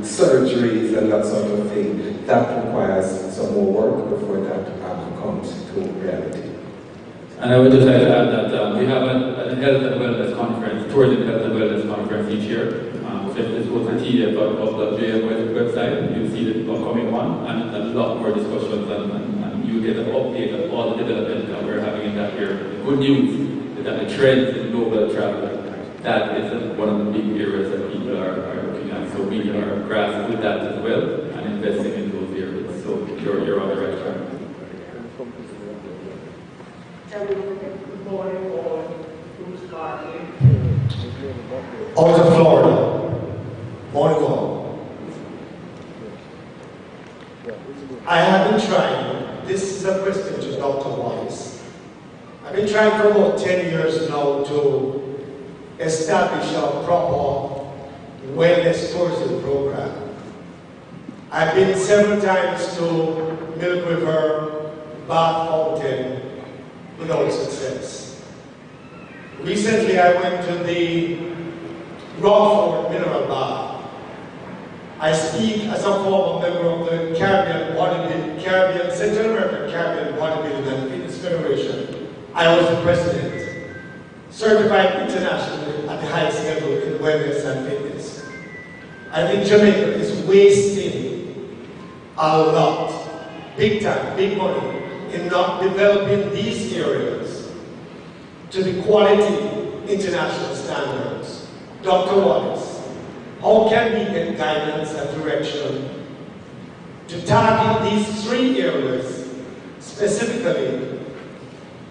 surgeries and that sort of thing. That requires some more work before that comes to reality. And I would just like to add that we have a health and wellness conference, tourism health and wellness conference each year. So if this goes to TDF.gov.jm website, you'll see the upcoming one, and a lot more discussions, and you'll get an update of all the development that we're having in that year. The good news is that the trends in global travel, that is one of the big areas that people are looking at. So we are grasping with that as well and investing in those areas. So you're on the right track. Good morning, all. Who's talking? Out of Florida. Morning, all. I have been trying, this is a question to Dr. Wallace. I've been trying for about 10 years now to establish a proper wellness tourism program. I've been several times to Milk River, Bath Fountain, without success. Recently I went to the Rockford Mineral Bath. I speak as a former member of the Central American Caribbean Bodybuilding and Fitness Federation. I was the president, certified internationally at the highest level in wellness and fitness. I think Jamaica is wasting a lot, big time, big money, in not developing these areas to the quality international standards. Dr. Wallace, how can we get guidance and direction to target these 3 areas specifically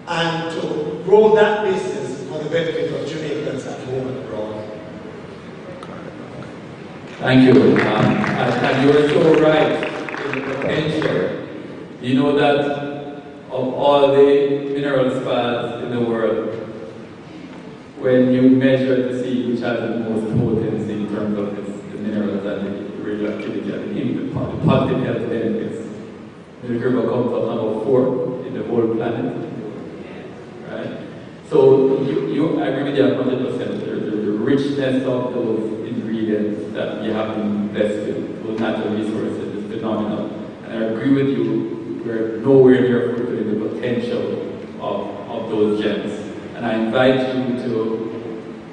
and to grow that business for the benefit of Jamaicans at home and abroad? Thank you. And you're so right in the potential. You know that of all the mineral spas in the world, when you measure to see which has the most potency in terms of the minerals and the radioactivity and the positive health benefits, the river comes up number 4 in the whole planet. Right? So I agree with you 100%. The richness of those ingredients that you have invested, those natural resources, is phenomenal. And I agree with you, we're nowhere near fulfilling the potential of those gems. And I invite you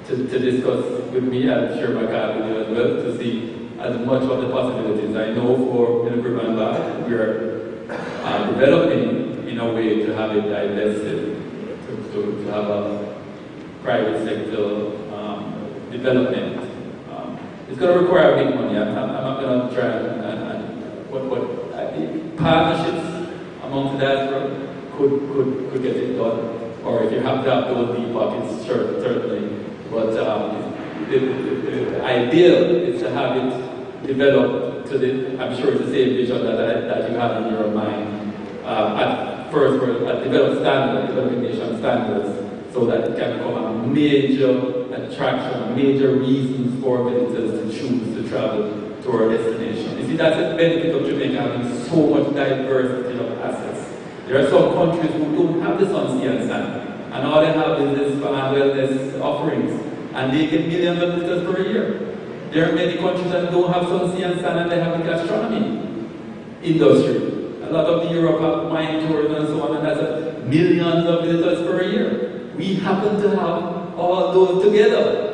to discuss with me, I'm sure my colleague will as well, to see as much of the possibilities. I know for Milford and Bath, we are developing in a way to have it divested, to have a private sector development. It's going to require big money. I'm not going to try partnerships amongst the diaspora could get it done. Or if you have to have those deep pockets, certainly. But the ideal is to have it developed to the, I'm sure it's the same vision that you have in your mind. At first, at developed standards, developing nation standards, so that it can become a major attraction, major reasons for visitors to choose to travel to our destination. You see, that's the benefit of Jamaica having so much diversity of assets. There are some countries who don't have the sun, sea, and sand, and all they have is this wellness offerings, and they get millions of visitors per year. There are many countries that don't have sun, sea, and sand, and they have the gastronomy industry. A lot of Europe have wine tours and so on, and that's millions of visitors per year. We happen to have all those together.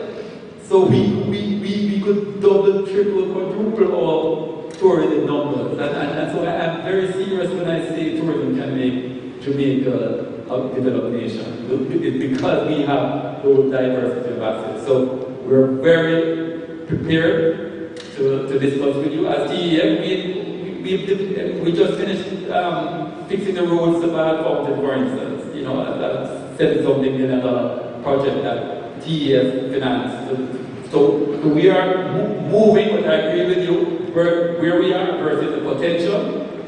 So we could double, triple, quadruple our tourism numbers. And so I'm very serious when I say tourism can make Jamaica a developed nation. Because we have those diversity of assets. So we're very prepared to discuss with you. As TEF, we just finished fixing the roads to Bath Fountain, for instance. You know, that's $70-something million project that TEF financed. So we are moving, but I agree with you, where we are versus the potential.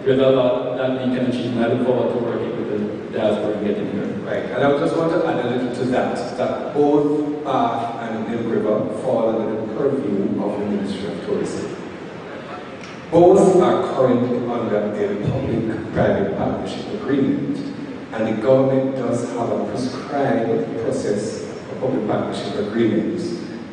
There's a lot that we can achieve, and I look forward to working with the diaspora and getting there. Right, and I just want to add a little to that both Bath and Milk River fall under the purview of the Ministry of Tourism. Both are currently under a public-private partnership agreement, and the government does have a prescribed process for public partnership agreements.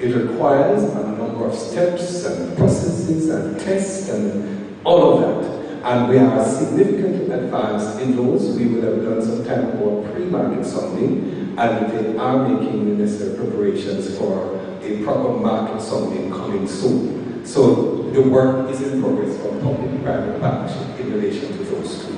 It requires a number of steps and processes licenses and tests and all of that. And we are significantly advanced in those. We would have done some time more pre-market sounding, and they are making the necessary preparations for a proper market sounding coming soon. So the work is in progress for public-private partnership in relation to those two.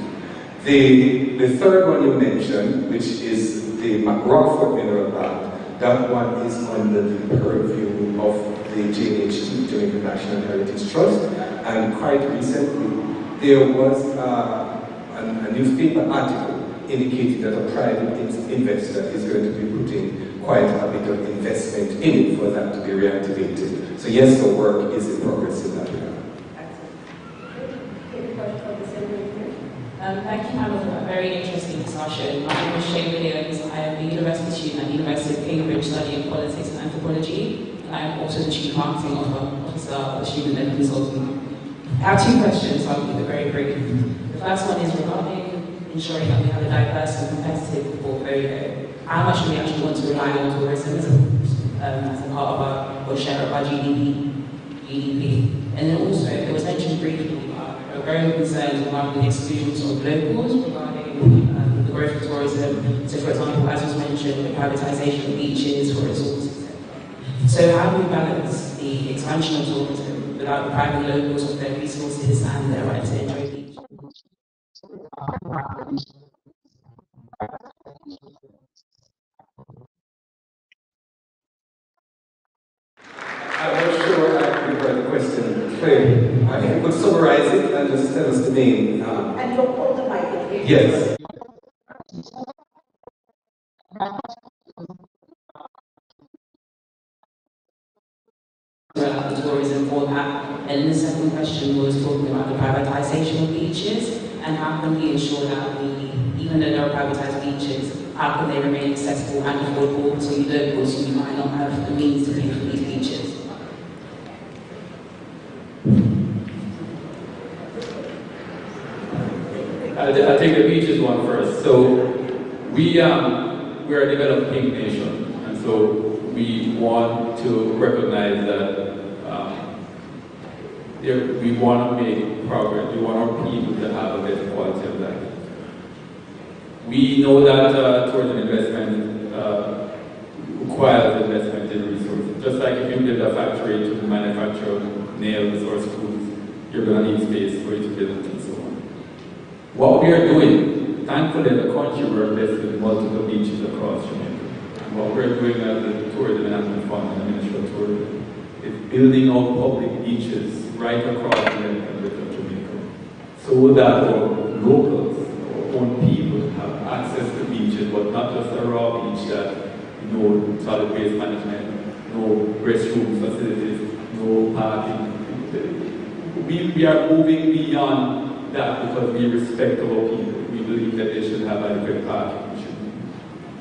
The third one you mentioned, which is the Rockford Mineral Park, that one is under the purview of the JNHT, Jamaica National Heritage Trust, and quite recently there was a newspaper article indicating that a private investor is going to be putting quite a bit of investment in it for that to be reactivated. So yes, the work is in progress in that regard. Thank you, panel, for a very interesting discussion. My name is Shane Williams. I am a university student at the University of Cambridge studying politics and anthropology. And I am also the Chief Marketing Officer of the Student and Consulting. I have two questions, so I'll keep it very brief. The first one is regarding ensuring that we have a diverse and competitive portfolio. How much do we actually want to rely on tourism as a part of our, or share of our GDP? And then also, there was mentioned briefly a growing concern regarding the exclusions of locals regarding the growth of tourism. So, for example, as was mentioned, the privatisation of beaches for resorts, etc. So, how do we balance the expansion of tourism without depriving locals of their resources and their right to enjoy beach? I'm not sure I heard the question clearly. I think we could summarize it and just tell us the name. And you'll hold the mic, okay? Yes. The tourism for that. And the second question was talking about the privatisation of beaches and how can we ensure that even though there are privatised beaches, how can they remain accessible and affordable to locals who might not have the means to pay for these beaches? I'll take the beaches one first. So we're a developing nation, and so we want to recognize that we want to make progress. We want our people to have a better quality of life. We know that tourism investment requires investment in resources. Just like if you build a factory to manufacture nails or screws, you're going to need space for you to build it and so on. What we are doing, thankfully as a country, we're blessed with multiple beaches across Jamaica. And what we're doing as the Tourism Enhancement Fund and the Ministry of Tourism is building out public beaches right across the length and width of Jamaica so that our locals, our own people, have access to beaches, but not just a raw beach that no solid waste management, no restroom facilities, no parking. We are moving beyond that because we respect our people. We believe that they should have adequate parking,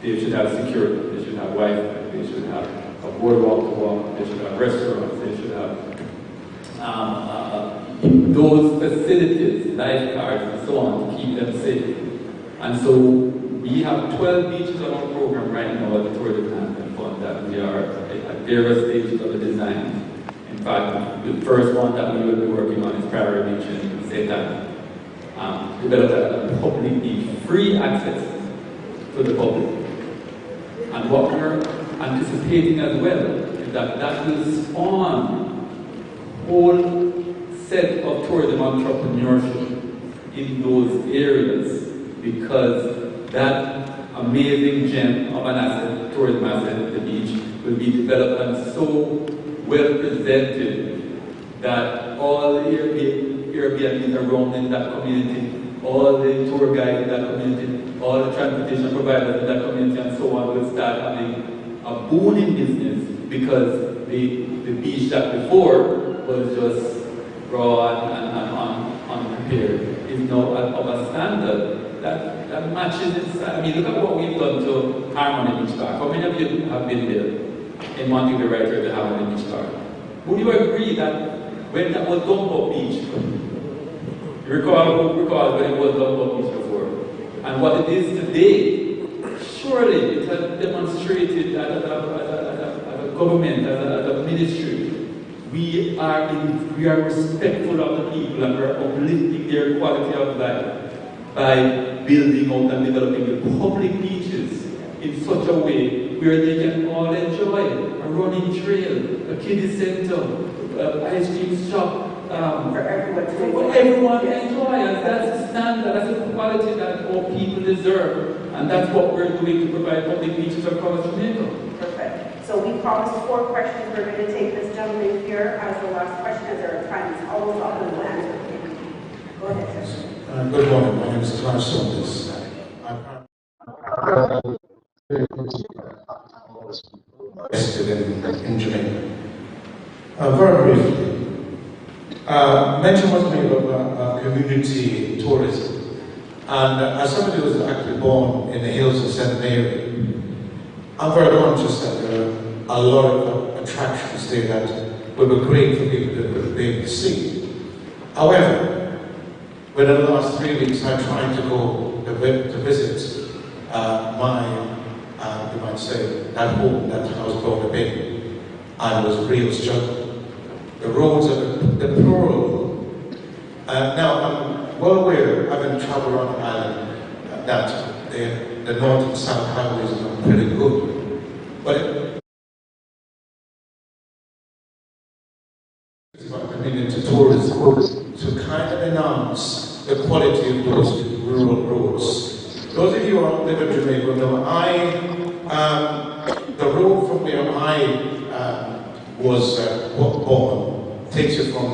they should have security, they should have Wi-Fi, they should have a boardwalk to walk, they should have restaurants, they should have those facilities, lifeguards and so on, to keep them safe. And so we have 12 beaches on our program right now at the Tourism Enhancement Fund that we are at various stages of the design. In fact, the first one that we will be working on is Prairie Beach in St. Anne. Developed a public beach, free access to the public. And what we're anticipating as well is that will spawn a whole set of tourism entrepreneurship in those areas, because that amazing gem of an asset, tourism asset, the beach, will be developed and so well presented that all the Airbnbs around in that community, all the tour guides in that community, all the transportation providers in that community and so on will start having a booming business, because the beach that before was just raw and unprepared is now of a standard that matches its. I mean, look at what we've done to Harmony Beach Park. How many of you have been there in Montego Bay, right here to Harmony Beach Park? Would you agree that when that was Dumbo Beach, you recall when it was Dumbo Beach before, and what it is today, surely it has demonstrated as a government, as a ministry, we are respectful of the people and we're uplifting their quality of life by building out and developing the public beaches in such a way where they can all enjoy a running trail, a kiddie center, ice cream shop, For everyone to for everyone to enjoy, and that's the standard, that's the quality that all people deserve, and that's what we're doing to provide public beaches across Jamaica. Perfect. So we promised 4 questions. We're going to take this gentleman here as the last question, as our time is almost up and we'll answer. Go ahead, sir. Good morning. My name is Clarence Saunders. I'm in Jamaica. Very briefly, mention was made of community tourism. And as somebody who was actually born in the hills of St. Mary, I'm very conscious that there are a lot of attractions there that would be great for people to be able to see. However, within the last 3 weeks, I tried to go to visit you might say, that home that I was brought up in, and was a real struggle. The roads are deplorable. Now, I'm well aware, having traveled around the island, that the north and south highways are pretty good. But it's about committing to tourism to kind of enhance the quality of those rural roads. Those of you who live in Jamaica know the road from where I was born takes you from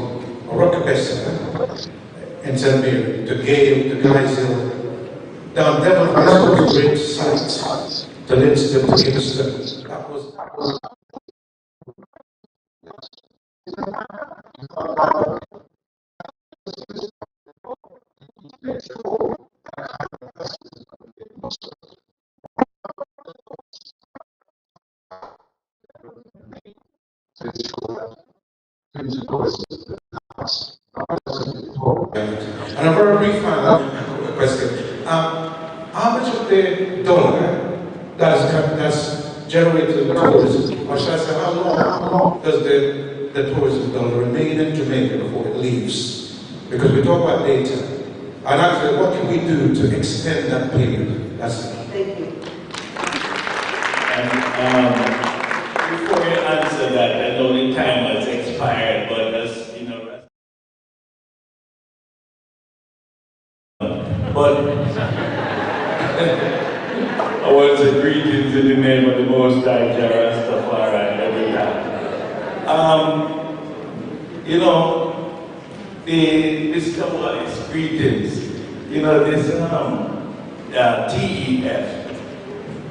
Rockabessa in St. Mary to Gale, to Guy's down Devon High School, great sites, to Linston, to Kingston. That was and a very brief question. How much of the dollar that's generated in tourism, or should I say, how long does the tourism dollar remain in Jamaica before it leaves? Because we talk about data, and actually, what can we do to extend that period? Thank you. And before you answer that, I know the time has expired, but as you know, but I want to greetings in the name of the Most High Jah Rastafari every time. You know, this couple is greetings. You know, this TEF,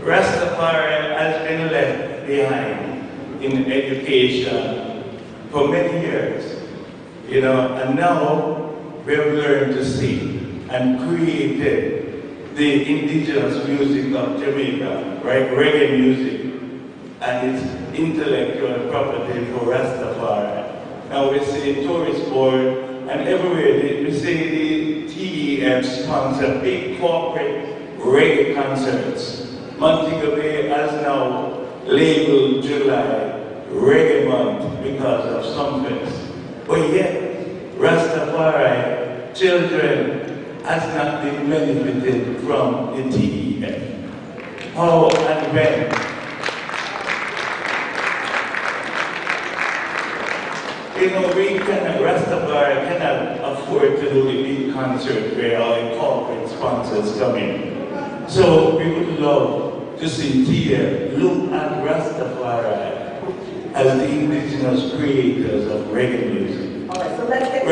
Rastafari has been left behind in education for many years. You know, and now we have learned to sing and created the indigenous music of Jamaica, right? Reggae music, and its intellectual property for Rastafari. Now we see tourist board, and everywhere we see the TEF sponsor big corporate reggae concerts. Montego Bay has now labeled July Reggae Month because of something. But yet, Rastafari children has not been benefited from the TEF. How and when? You know, Rastafari cannot afford to do the big concert where all the corporate sponsors come in. So we would love to see TEF look at Rastafari as the indigenous creators of reggae music. All right, so let's get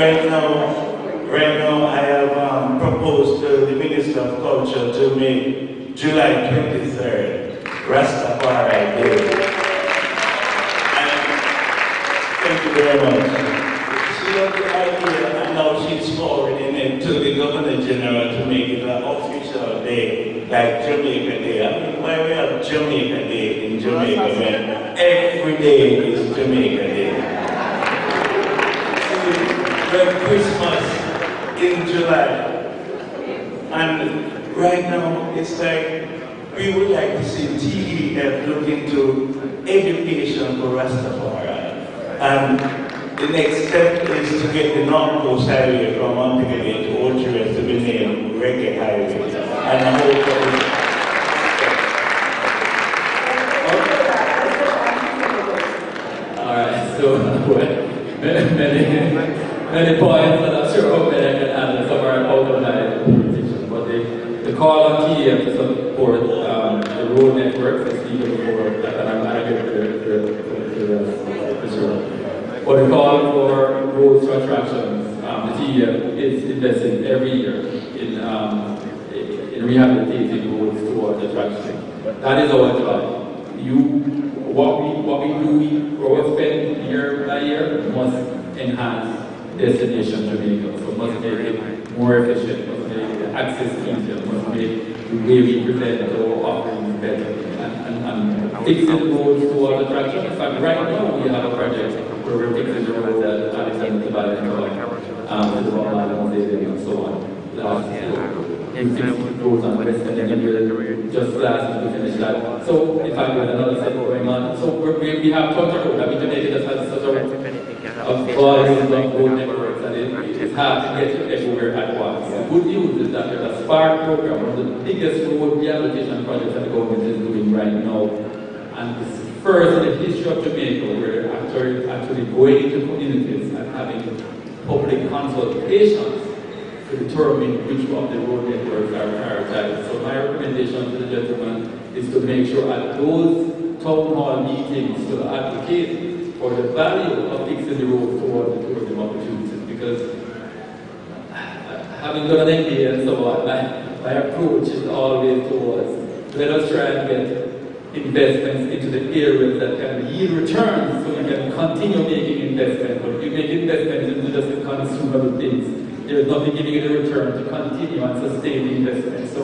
Right now, I have proposed to the Minister of Culture to make July 23rd Rastafari Day. And thank you very much. She had the idea, and now she's forwarding it to the Governor General to make it an official day, like Jamaica Day. I mean, why we have Jamaica Day in Jamaica when every day is Jamaica Day? When Christmas in July, and right now it's like we would like to see TEF look into education for Rastafari, and the next step is to get the North Coast Highway from Montpellier to Old Church to be named Reggae Highway. And I hope that Alright, so many points, and I'm sure hoping I can add some are out of my presentation. But the call on TEF to support the road network is even before that, and I'm arguing for sure. But the call for roads to attractions, the TEF is investing every year in rehabilitating roads towards attraction. That is our job. What we spend year by year must enhance destination Jamaica. So must make it more efficient, must make the access easier, must make the way we present our offerings better, and fixing roads towards attraction. In fact, right now we have a project where we're fixing the roads at Alexander Valley and so on. Roads on West and just last week we finished that. So in fact we had another set going on. So we have Total Road. I mean Jamaica just has such a volume of road networks and it's hard to get everywhere at once. The good news is that there's a SPARK program, one of the biggest road rehabilitation projects that the government is doing right now. And it's first in the history of Jamaica where actually going into communities and having public consultations to determine which of the road networks are prioritized. So my recommendation to the gentleman is to make sure at those town hall meetings to advocate for the value of fixing the road towards the tourism opportunities. Because having done an MBA and so on, my approach is always towards let us try and get investments into the areas that can yield returns so we can continue making investments. But if you make investments into just the consumable things, there's nothing giving you the return to continue and sustain the investment. So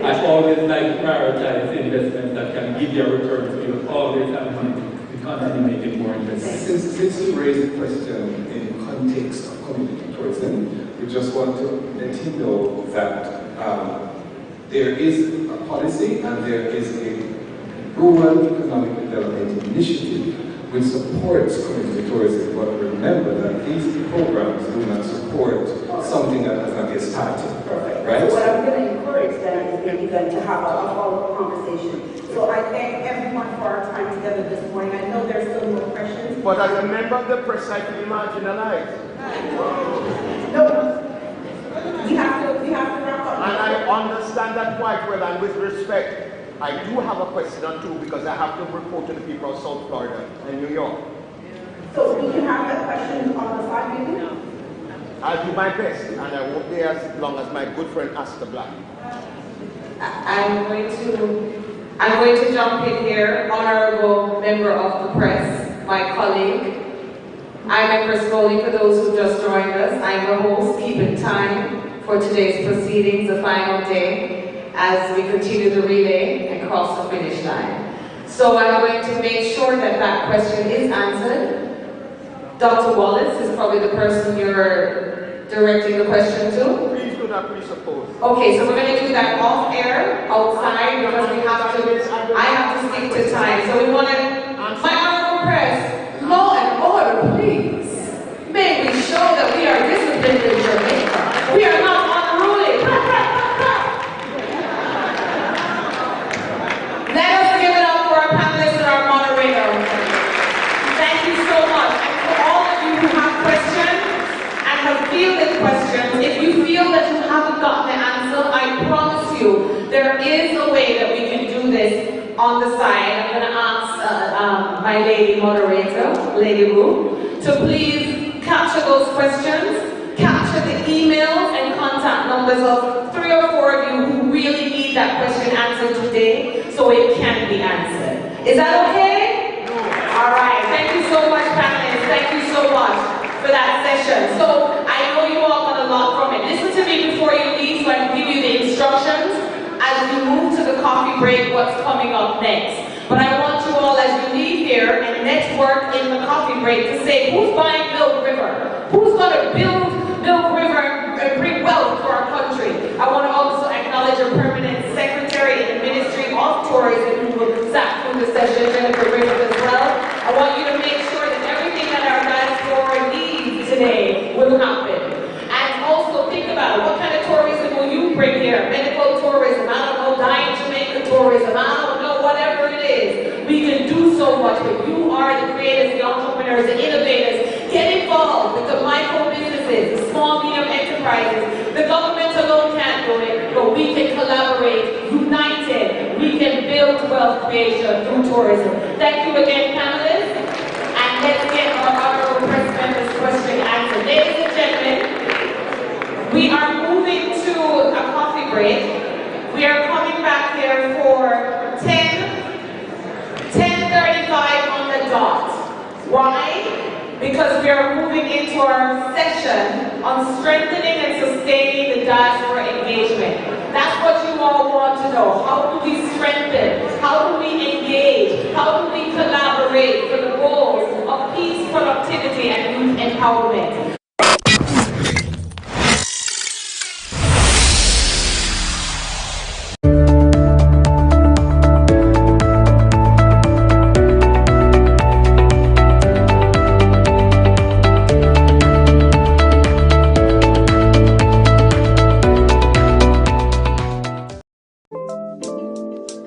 I always like to prioritize investments that can give you a return, so you always have money to continue making more investments. Since you raised the question in the context of community tourism, we just want to let you know that there is a policy and there is a rural economic development initiative which supports community tourism, but remember that these programs do not support something that has not yet started. Perfect. Right? So what I'm going to encourage then is maybe then to have a follow-up conversation. So I thank everyone for our time together this morning. I know there's still more questions. But as a member of the press, I feel marginalized. No, we have to wrap up. And I understand that quite well, and with respect, I do have a question or two because I have to report to the people of South Florida and New York. So we can have that question on the side, maybe? I'll do my best, and I won't be as long as my good friend Asta Black. I'm going to jump in here, honorable member of the press, my colleague. I'm Empress Foley for those who just joined us. I'm your host, keeping time for today's proceedings, the final day, as we continue the relay and cross the finish line. So I'm going to make sure that that question is answered. Dr. Wallace is probably the person you're directing the question to. Please do not presuppose. Okay, so we're going to do that off air, outside, because we have to, I have to stick to time. So we want to, my honorable press, law and order, please. May we show that we are disciplined in Jamaica. We are not unruly. Let us give it up for our panelists and our moderator. Thank you so much. And for all of you who have questions and have fielded questions, if you feel that you haven't gotten the answer, I promise you there is a way that we can do this on the side. I'm going to ask my lady moderator, Lady Rue, to please capture those questions, capture the emails and contact numbers of 3 or 4 of you who really need that question answered today so it can be answered. Is that okay? All right. Thank you so much, panelists. Thank you so much for that session. So I know you all got a lot from it. Listen to me before you leave so I can give you the instructions as we move to the coffee break, what's coming up next. But I want you all, as you leave here and network in the coffee break, to say, who's buying Milk River? Who's going to build Milk River and bring wealth for our country? I want to also acknowledge a permanent secretary in the Ministry of Tourism who will sat through the session, Jennifer Rivers, as well. I want you to make sure that everything that our diaspora will happen. And also think about what kind of tourism will you bring here? Medical tourism, I don't know, dying Jamaica tourism, I don't know, whatever it is. We can do so much, but you are the creators, the entrepreneurs, the innovators. Get involved with the micro businesses, the small, medium enterprises. The government alone can't do it, but we can collaborate, united. We can build wealth creation through tourism. Thank you again, panelists. And let's get our honorable press members' question answered. Ladies and gentlemen, we are moving to a coffee break. We are coming back here for 10:35 on the dot. Why? Because we are moving into our session on strengthening and sustaining the diaspora engagement. That's what you all want to know. How do we strengthen? How do we engage? How do we collaborate for the goals of peace, productivity, and youth empowerment?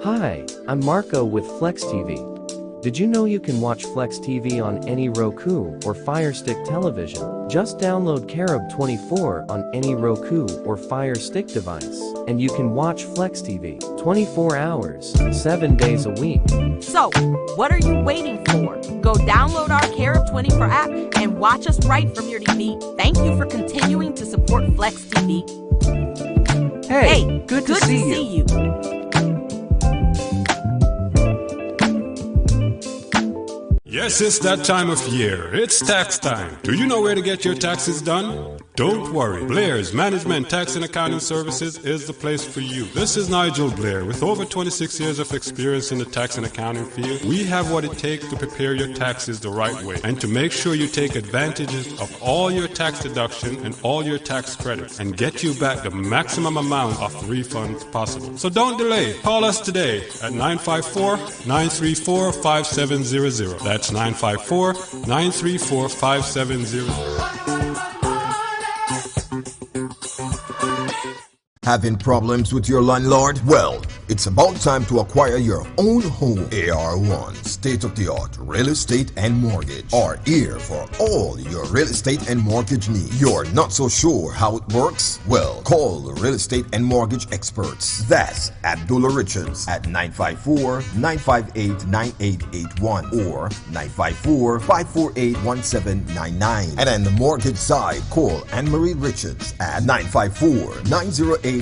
Hi, I'm Marco with FLEXX TV. Did you know you can watch FLEXX TV on any Roku or Fire Stick television? Just download Carob 24 on any Roku or Fire Stick device, and you can watch FLEXX TV 24 hours, 7 days a week. So, what are you waiting for? Go download our Carob 24 app and watch us right from your TV. Thank you for continuing to support FLEXX TV. Hey, good to see you. Yes, it's that time of year. It's tax time. Do you know where to get your taxes done? Don't worry. Blair's Management Tax and Accounting Services is the place for you. This is Nigel Blair. With over 26 years of experience in the tax and accounting field, we have what it takes to prepare your taxes the right way and to make sure you take advantages of all your tax deduction and all your tax credits and get you back the maximum amount of refunds possible. So don't delay. Call us today at 954-934-5700. That's 954-934-5700. Having problems with your landlord? Well, it's about time to acquire your own home. AR1, state-of-the-art real estate and mortgage, are here for all your real estate and mortgage needs. You're not so sure how it works? Well, call the real estate and mortgage experts. That's Abdullah Richards at 954-958-9881 or 954-548-1799. And on the mortgage side, call Anne-Marie Richards at 954-908-3380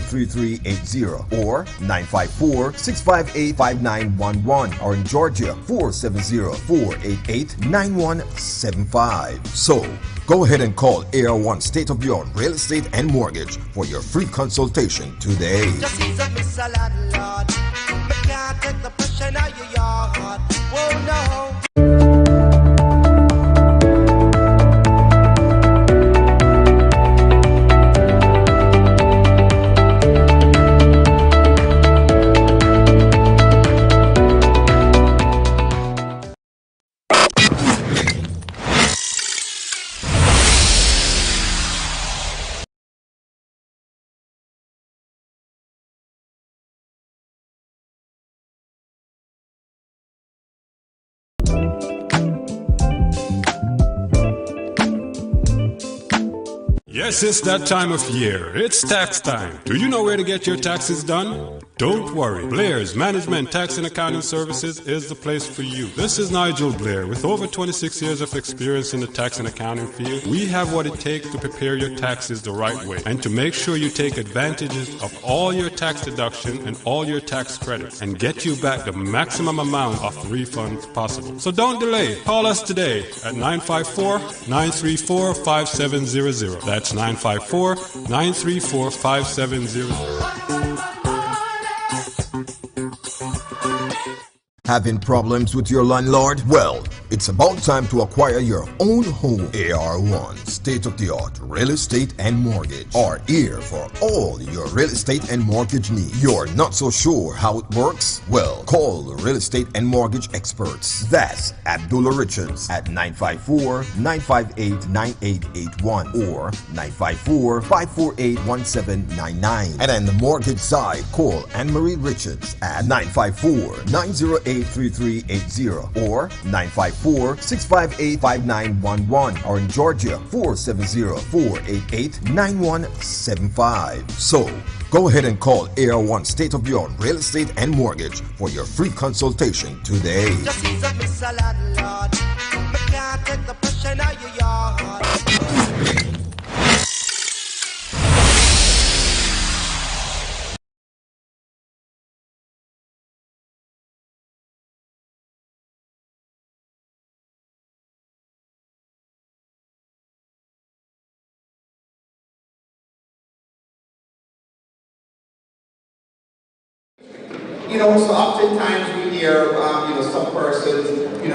or 954-658-5911, or in Georgia 470-488-9175. So go ahead and call AR1 State-of-the-Art Real Estate and Mortgage for your free consultation today. Yes, it's that time of year. It's tax time. Do you know where to get your taxes done? Don't worry. Blair's Management Tax and Accounting Services is the place for you. This is Nigel Blair. With over 26 years of experience in the tax and accounting field, we have what it takes to prepare your taxes the right way and to make sure you take advantages of all your tax deduction and all your tax credits and get you back the maximum amount of refunds possible. So don't delay. Call us today at 954-934-5700. That's 954-934-5700. Having problems with your landlord? Well, it's about time to acquire your own home. AR1, state-of-the-art real estate and mortgage, are here for all your real estate and mortgage needs. You're not so sure how it works? Well, call the real estate and mortgage experts. That's Abdullah Richards at 954-958-9881 or 954-548-1799. And on the mortgage side, call Anne-Marie Richards at 954-908-3380 or 954-658-5911, or in Georgia, 470-488-9175. So, go ahead and call AR1 State-of-the-Art Real Estate and Mortgage for your free consultation today. Just ease up, Mr. Landlord. I can't take the pressure out of your yard. You know, so oftentimes we hear, some persons,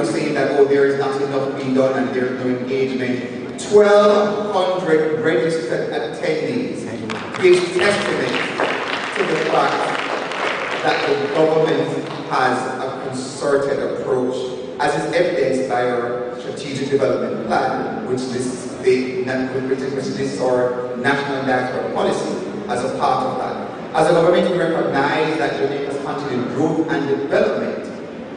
saying that, oh, there is not enough being done and there's no engagement. 1,200 registered attendees gives testament to the fact that the government has a concerted approach, as is evidenced by our strategic development plan, which lists our national diaspora policy as a part of that. As a government, we recognize that Jamaica's continued growth and development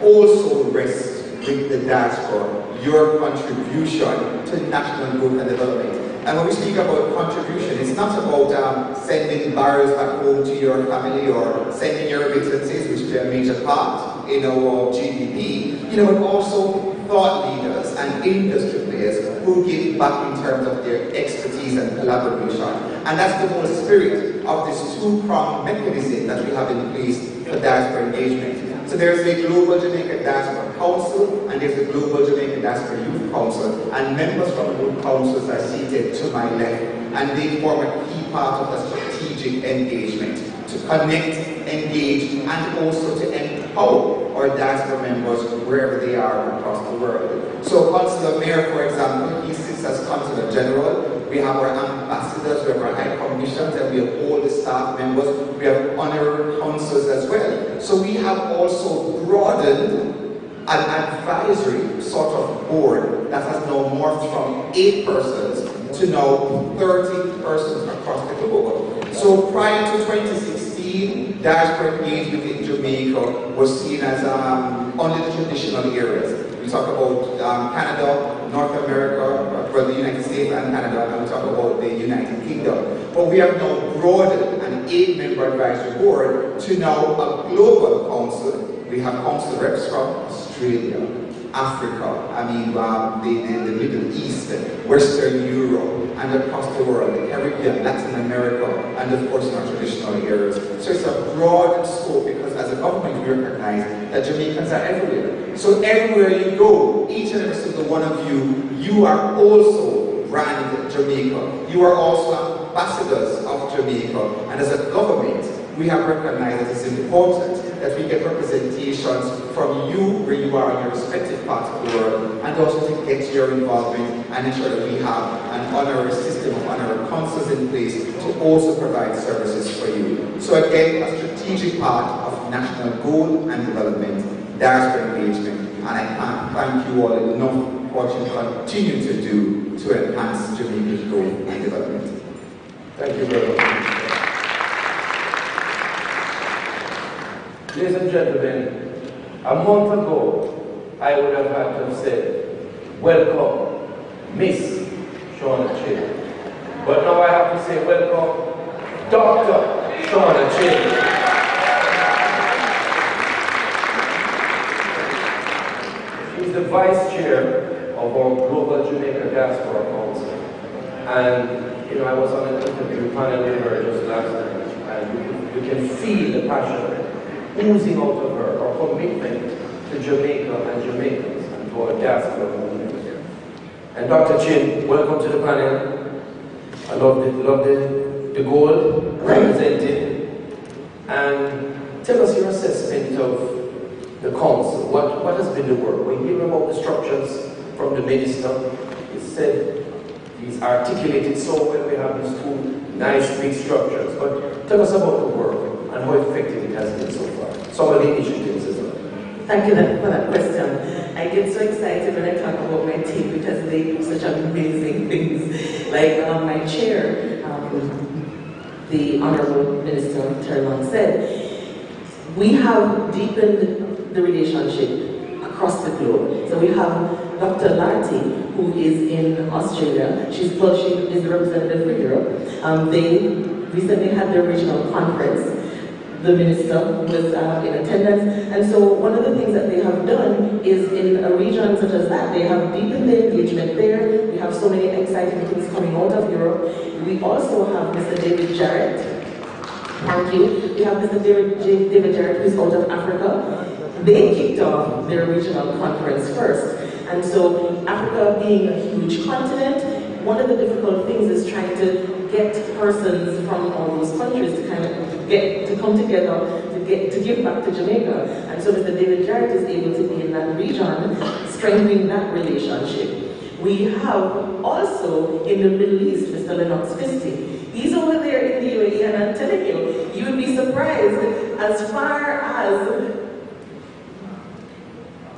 also rests with the diaspora, your contribution to national growth and development. And when we speak about contribution, it's not about sending barrels back home to your family or sending your remittances, which play a major part in our GDP, but also thought leaders and industry players who give back in terms of their expertise and collaboration. And that's the whole spirit of this two-pronged mechanism that we have in place for diaspora engagement. So there's the Global Jamaica Diaspora Council, and there's the Global Jamaica Diaspora Youth Council, and members from both councils are seated to my left, and they form a key part of the strategic engagement to connect, engage, and also to empower our diaspora members wherever they are across the world. So Councillor Mayor, for example, he sits as Councillor General. We have our ambassadors, we have our high commissions, and we have all the staff members. We have honorary councils as well. So we have also broadened an advisory sort of board that has now morphed from 8 persons to now 30 persons across the globe. So prior to 2016, diaspora engagement in Jamaica was seen as only the traditional areas. We talk about Canada, North America, well, the United States and Canada, and we talk about the United Kingdom. But we have now broadened an 8-member advisory board to now a global council. We have council reps from Australia, Africa, the Middle East, Western Europe, and across the world, the Caribbean, Latin America, and of course in our traditional areas. So it's a broad scope because as a government we recognize that Jamaicans are everywhere. So everywhere you go, each and every single one of you are also brand Jamaica. You are also ambassadors of Jamaica. And as a government, we have recognized that it's important that we get representations from you where you are in your respective parts of the world, and also to get your involvement and ensure that we have an honorary system of honorary councils in place to also provide services for you. So again, a strategic part of national goal and development, diaspora engagement, and I can't thank you all enough for what you continue to do to enhance Jamaica's growth and development. Thank you very much. Ladies and gentlemen, a month ago, I would have had to have said, welcome, Miss Shauna Chin. But now I have to say, welcome, Dr. Shauna Chin. She's the Vice Chair of our Global Jamaica Diaspora Council. And, I was on an interview panel with her just last night, and you can feel the passion oozing out of her commitment to Jamaica and Jamaicans and to our diaspora movement. And Dr. Chin, welcome to the panel. I love the gold represented. And tell us your assessment of the council, what has been the work? When you hear about the structures from the minister, he said he's articulated so well. We have these two nice big structures. But tell us about the work and how effective it has been so far. Some of the initiatives as well. Thank you for that question. I get so excited when I talk about my team because they do such amazing things. Like my chair, the Honorable Minister Terlon said, we have deepened the relationship across the globe. So we have Dr. Larty, who is in Australia. She is the representative for Europe. They recently had their regional conference. The minister was in attendance, and so one of the things that they have done is in a region such as that, they have deepened their engagement there. We have so many exciting things coming out of Europe. We also have Mr. David Jarrett. Thank you. We have Mr. David Jarrett, who's out of Africa. They kicked off their regional conference first, and so Africa being a huge continent, one of the difficult things is trying to get persons from all those countries to kind of come together to give back to Jamaica. And so Mr. David Jarrett is able to be in that region, strengthening that relationship. We have also in the Middle East, Mr. Lennox Fisty. He's over there in the UAE, and I'm telling you, you would be surprised as far as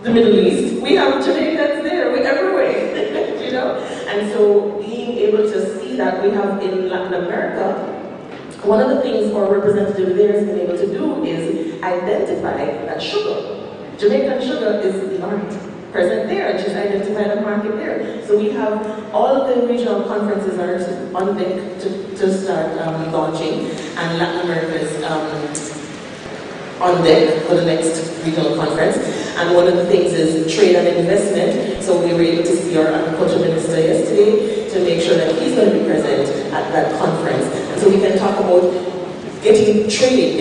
the Middle East. We have Jamaicans there, we're everywhere, you know? And so being able to see that we have in Latin America, one of the things our representative there has been able to do is identify that sugar, Jamaican sugar is not present there, and she's identified a market there. So we have all of the regional conferences are on deck to start launching, and Latin America is on deck for the next regional conference. And one of the things is trade and investment. So we were able to see our agriculture minister yesterday to make sure that he's going to be present at that conference. And so we can talk about getting trade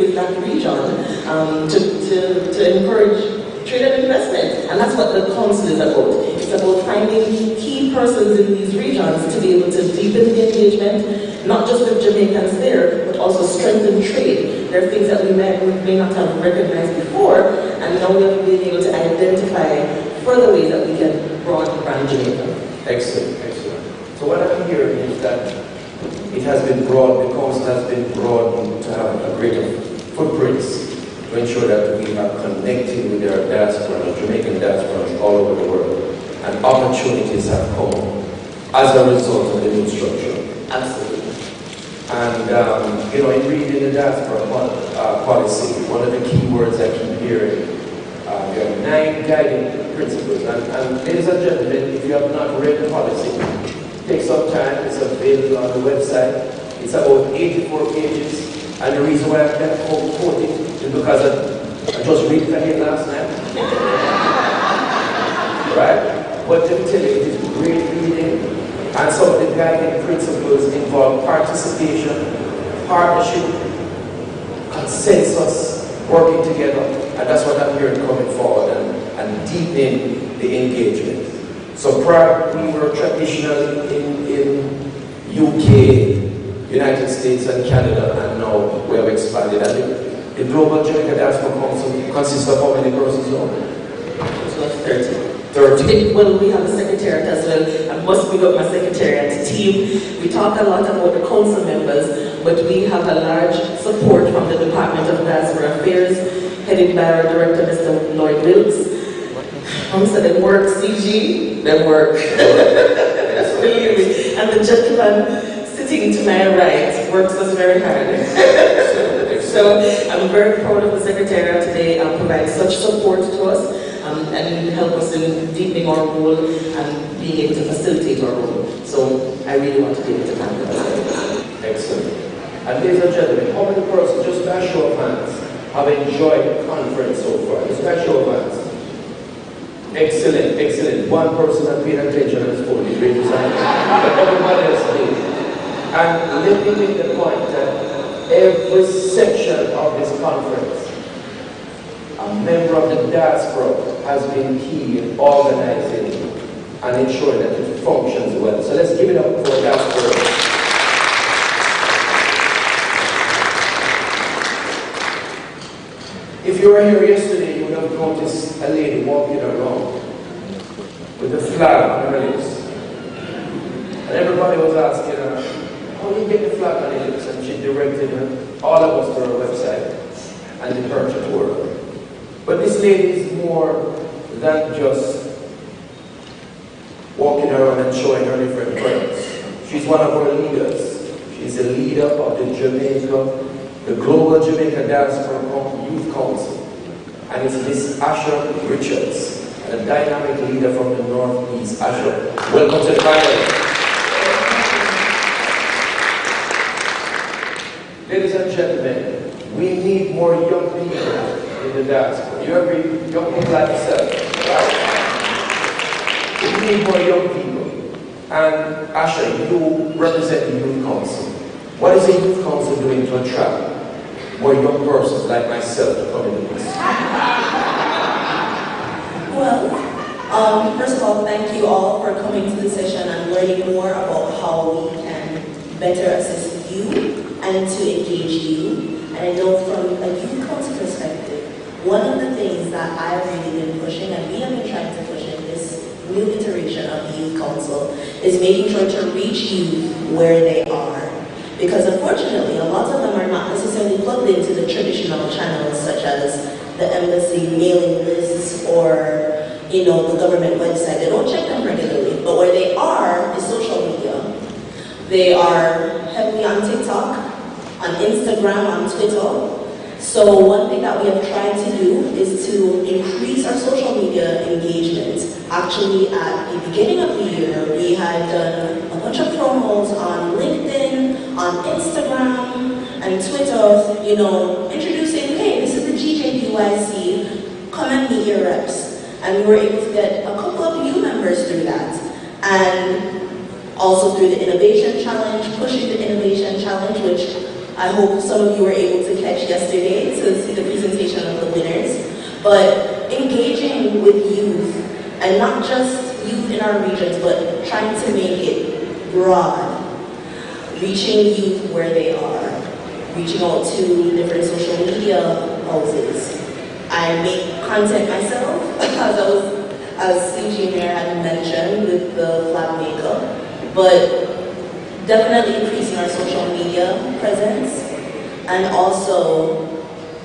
with that region to encourage trade and investment. And that's what the council is about. It's about finding key persons in these regions to be able to deepen the engagement, not just with Jamaicans there, but also strengthen trade. There are things that we may not have recognized before, and now we are being able to identify further ways that we can broaden brand Jamaica. Excellent, excellent. So what I'm hearing is that it has been broad, the council has been broadened to have a greater footprints to ensure that we are connecting with our diaspora, Jamaican diaspora all over the world, and opportunities have come as a result of the new structure. Absolutely. And you know, in reading the diaspora policy, one of the key words I keep hearing, there are 9 guiding principles. And ladies and gentlemen, if you have not read the policy, take some time. It's available on the website. It's about 84 pages. And the reason why I can't quote it is because I just read it again last night. Right? But let me tell you, it is great reading. And some of the guiding principles involve participation, partnership, consensus, working together. And that's what I'm hearing coming forward and deepening the engagement. So prior, we were traditional in UK, United States and Canada, and now we have expanded. And the Global Jamaica Diaspora Council consists of how many persons now? It's about 30. 30. Well, we have a secretariat as well. I must pick up my secretariat team. We talk a lot about the council members, but we have a large support from the Department of Diaspora Affairs, headed by our director, Mr. Lloyd Wilkes. So they work, CG, they work. Believe me. And the gentleman sitting to my right works us very hard. So I'm very proud of the secretariat today and provide such support to us. And help us in deepening our role and being able to facilitate our role. So I really want to be able to thank them. Excellent. And ladies and gentlemen, how many persons, just by show of hands, have enjoyed the conference so far? Just by show of hands. Excellent, excellent. One person has paid attention and is holding great design. But everybody else did. And let me make the point that every section of this conference, a member of the diaspora has been key in organizing and ensuring that it functions well. So let's give it up for diaspora. If you are here a lady walking around with a flag on her lips. And everybody was asking her, how do you get the flag on your lips? And she directed all of us to her website and the purchase world. But this lady is more than just walking around and showing her different products. She's one of our leaders. She's a leader of the Global Jamaica Diaspora Youth Council. And it's Miss Asha Richards, a dynamic leader from the Northeast. Asha, welcome to the panel. Ladies and gentlemen, we need more young people in the diaspora. You agree? Young people like yourself, right? We need more young people. And Asha, you represent the Youth Council. What is the Youth Council doing to attract more young persons like myself to come into this? Well, first of all, thank you all for coming to the session and learning more about how we can better assist you and to engage you. And I know from a Youth Council perspective, one of the things that I've really been pushing, and we have been trying to push in this new iteration of the Youth Council, is making sure to reach youth where they are. Because unfortunately, a lot of them are not necessarily plugged into the traditional channels such as the embassy mailing lists or, the government website. They don't check them regularly. But where they are is social media. They are heavily on TikTok, on Instagram, on Twitter. So one thing that we have tried to do is to increase our social media engagement. Actually, at the beginning of the year, we had done a bunch of promos on LinkedIn, on Instagram, and Twitter, introducing, hey, this is the GJDYC, come and meet your reps. And we were able to get a couple of new members through that. And also through the Innovation Challenge, pushing the Innovation Challenge, which I hope some of you were able to catch yesterday to see the presentation of the winners. But engaging with youth, and not just youth in our regions, but trying to make it broad. Reaching youth where they are. Reaching out to different social media houses. I make content myself, as CG Mayor had mentioned with the flag maker. But definitely increasing our social media presence, and also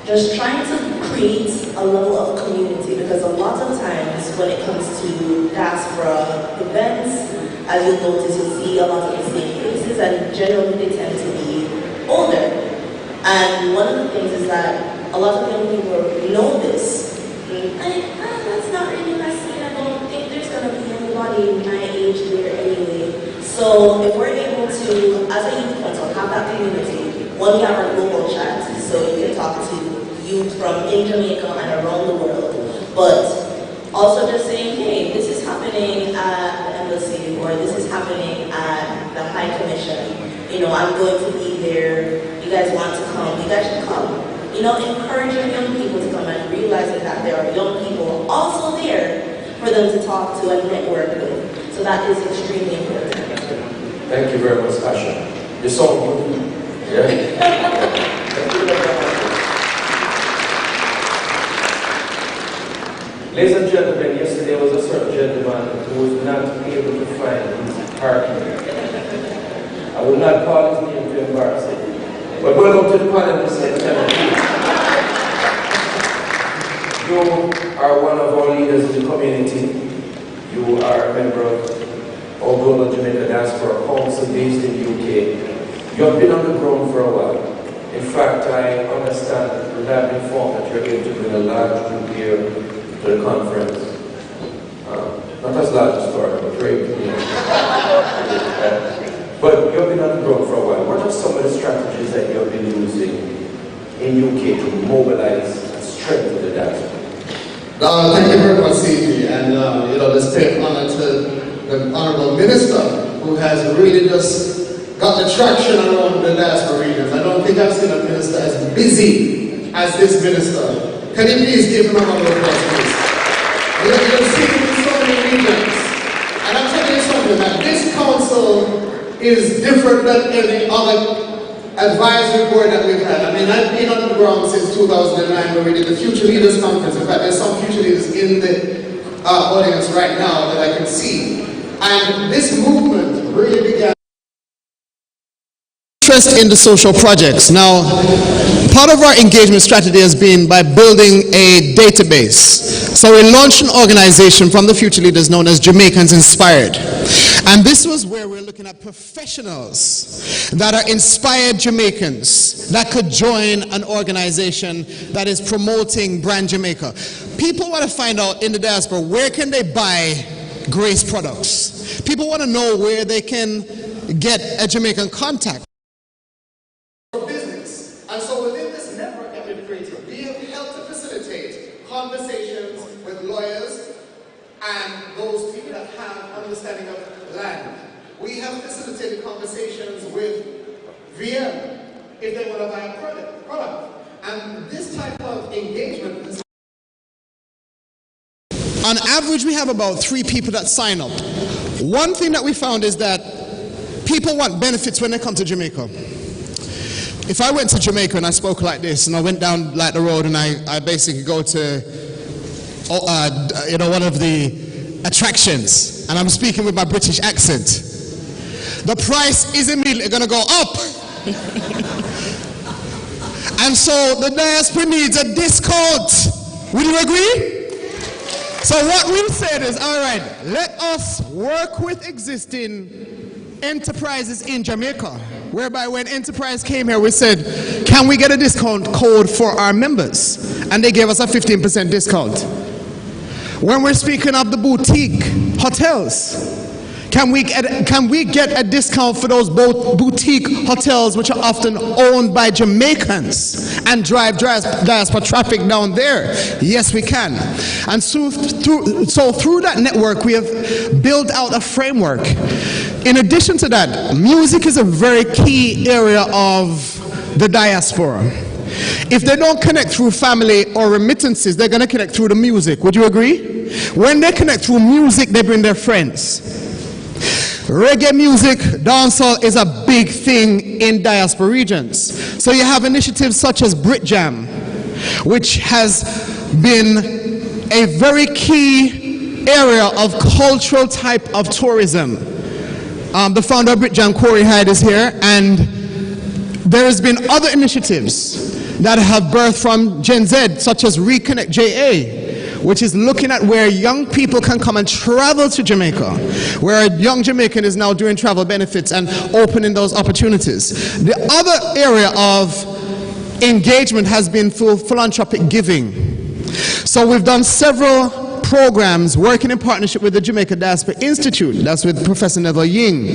just trying to create a level of community, because a lot of times when it comes to diaspora events, as you'll notice, you'll see a lot of the same faces, and generally they tend to be older. And one of the things is that a lot of young people know this. That's not really my scene. I don't think there's going to be anybody my age there anyway. So if we're able to, as a youth council, have that community, one, we have our global chat, so you can talk to youth from in Jamaica and around the world. But also just saying, hey, this is happening at the embassy, or this is happening at the High Commission. I'm going to be there. You guys want to come? You guys should come. Encouraging young people to come and realizing that there are young people also there for them to talk to and network with. So that is extremely important. Thank you very much, Asha. You saw good. Yeah. Ladies and gentlemen, yesterday was a certain gentleman who was not able to find his parking. I will not call his name to embarrass him. But welcome to the panel, Mr. You are one of our leaders in the community. You are a member of our Global Jamaica Diaspora Council based in the UK. You have been on the ground for a while. In fact, I understand that I've been informed that you're going to bring a large group here to the conference. Not as large as Florida, but great. But you've been on the ground for a while. What are some of the strategies that you've been using in UK to mobilize and strengthen the diaspora? Thank you very much, CG, and let's pay honor to the Honorable Minister, who has really just got the traction around the diaspora regions. I don't think I've seen a minister as busy as this minister. Can you please give him a round of applause, please? You've seen him in so many regions. And I'm telling you something, that this council is different than any other advisory board that we've had. I mean, I've been on the ground since 2009 where we did the Future Leaders Conference. In fact, there's some future leaders in the audience right now that I can see. And this movement really began interest in the social projects. Now, part of our engagement strategy has been by building a database. So we launched an organization from the future leaders known as Jamaicans Inspired. And this was where we're looking at professionals that are inspired Jamaicans that could join an organization that is promoting brand Jamaica. People want to find out in the diaspora, where can they buy Grace products? People want to know where they can get a Jamaican contact. Business. And so within this network that we've created, we have helped to facilitate conversations with lawyers and those people that have understanding of land. We have facilitated conversations with VM if they want to buy a product. And this type of engagement is on average, we have about 3 people that sign up. One thing that we found is that people want benefits when they come to Jamaica. If I went to Jamaica and I spoke like this, and I went down like the road and I basically go to one of the attractions, and I'm speaking with my British accent, the price is immediately going to go up. And so the diaspora needs a discount. Would you agree? So what we've said is, all right, let us work with existing enterprises in Jamaica, whereby when Enterprise came here, we said, can we get a discount code for our members? And they gave us a 15% discount. When we're speaking of the boutique hotels, can we get a discount for those boutique hotels which are often owned by Jamaicans and drive diaspora traffic down there? Yes, we can. And so through that network, we have built out a framework. In addition to that, music is a very key area of the diaspora. If they don't connect through family or remittances, they're going to connect through the music. Would you agree? When they connect through music, they bring their friends. Reggae music, dancehall is a big thing in diaspora regions. So you have initiatives such as Brit Jam, which has been a very key area of cultural type of tourism. The founder of Brit Jam, Corey Hyde, is here, and there has been other initiatives that have birthed from Gen Z, such as Reconnect JA, which is looking at where young people can come and travel to Jamaica, where a young Jamaican is now doing travel benefits and opening those opportunities. The other area of engagement has been through philanthropic giving. So we've done several programs working in partnership with the Jamaica Diaspora Institute, that's with Professor Neville Ying,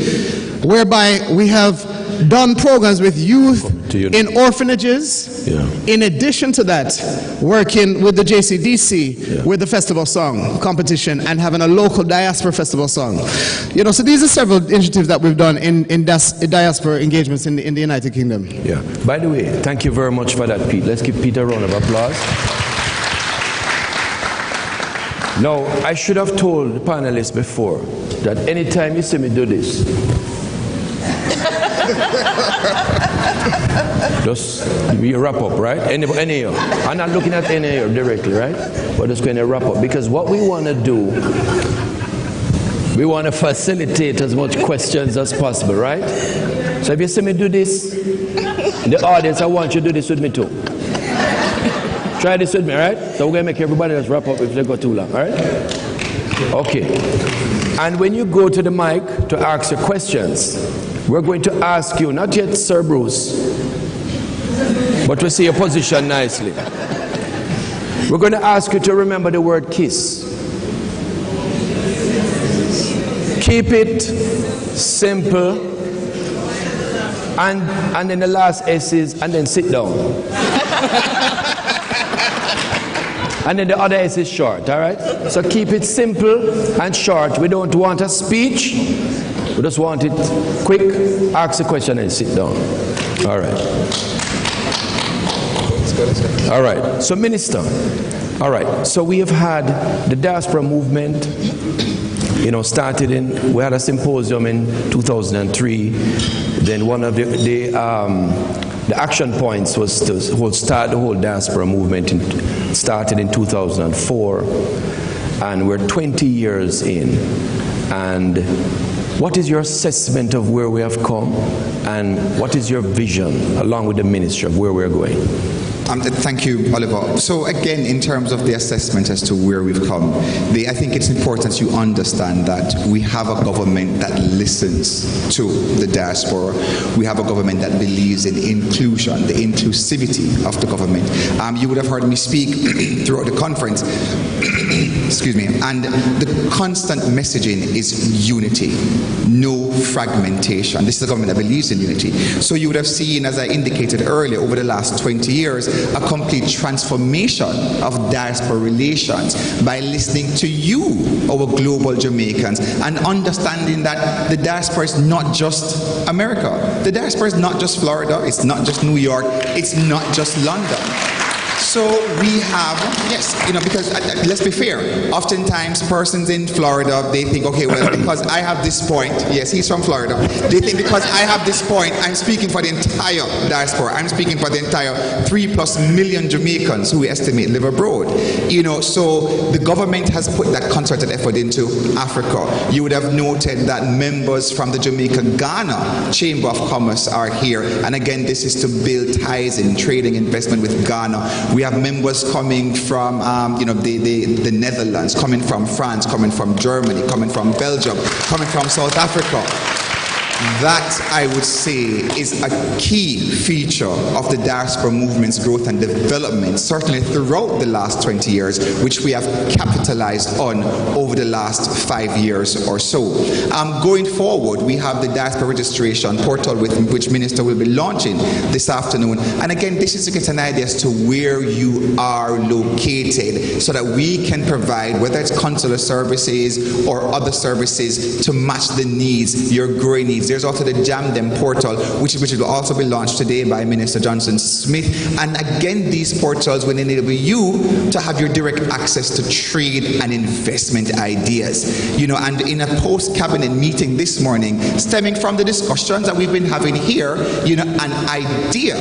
whereby we have done programs with youth in orphanages. In addition to that, working with the JCDC with the festival song competition and having a local diaspora festival song. So these are several initiatives that we've done in diaspora engagements in the United Kingdom. Yeah. By the way, thank you very much for that, Pete. Let's give Pete a round of applause. Now, I should have told the panelists before that anytime you see me do this, just you wrap up, right? Any year. I'm not looking at any year directly, right? We're just going to wrap up, because what we want to do, we want to facilitate as much questions as possible, right? So if you see me do this, the audience, I want you to do this with me too. Try this with me, right? So we're going to make everybody else wrap up if they go too long, all right? Okay. And when you go to the mic to ask your questions, we're going to ask you, not yet Sir Bruce, but we see your position nicely. We're going to ask you to remember the word kiss. Keep it simple, and then the last S is, and then sit down. And then the other S is short, all right? So keep it simple and short. We don't want a speech. We just want it quick. Ask a question and sit down. All right. All right. So, Minister, all right. So we have had the diaspora movement we had a symposium in 2003. Then one of the action points was to start the whole diaspora movement. Started in 2004, and we're 20 years in. And what is your assessment of where we have come, and what is your vision, along with the ministry, of where we're going? Thank you, Oliver. So again, in terms of the assessment as to where we've come, I think it's important you understand that we have a government that listens to the diaspora. We have a government that believes in inclusion, the inclusivity of the government. You would have heard me speak throughout the conference, excuse me, and the constant messaging is unity, no fragmentation. This is a government that believes in unity. So you would have seen, as I indicated earlier, over the last 20 years, a complete transformation of diaspora relations by listening to you, our global Jamaicans, and understanding that the diaspora is not just America. The diaspora is not just Florida, it's not just New York, it's not just London. So we have, yes, because let's be fair, oftentimes persons in Florida, they think, okay, well, because I have this point, yes, he's from Florida, they think because I have this point, I'm speaking for the entire diaspora, I'm speaking for the entire 3+ million Jamaicans who we estimate live abroad. So the government has put that concerted effort into Africa. You would have noted that members from the Jamaica-Ghana Chamber of Commerce are here, and again, this is to build ties in trading investment with Ghana. We have members coming from the Netherlands, coming from France, coming from Germany, coming from Belgium, coming from South Africa. That, I would say, is a key feature of the diaspora movement's growth and development, certainly throughout the last 20 years, which we have capitalized on over the last 5 years or so. Going forward, we have the diaspora registration portal which Minister will be launching this afternoon. And again, this is to get an idea as to where you are located so that we can provide, whether it's consular services or other services, to match the needs, your growing needs. There's also the JAMDEM portal, which will also be launched today by Minister Johnson Smith. And again, these portals will enable you to have your direct access to trade and investment ideas. And in a post-cabinet meeting this morning, stemming from the discussions that we've been having here, an idea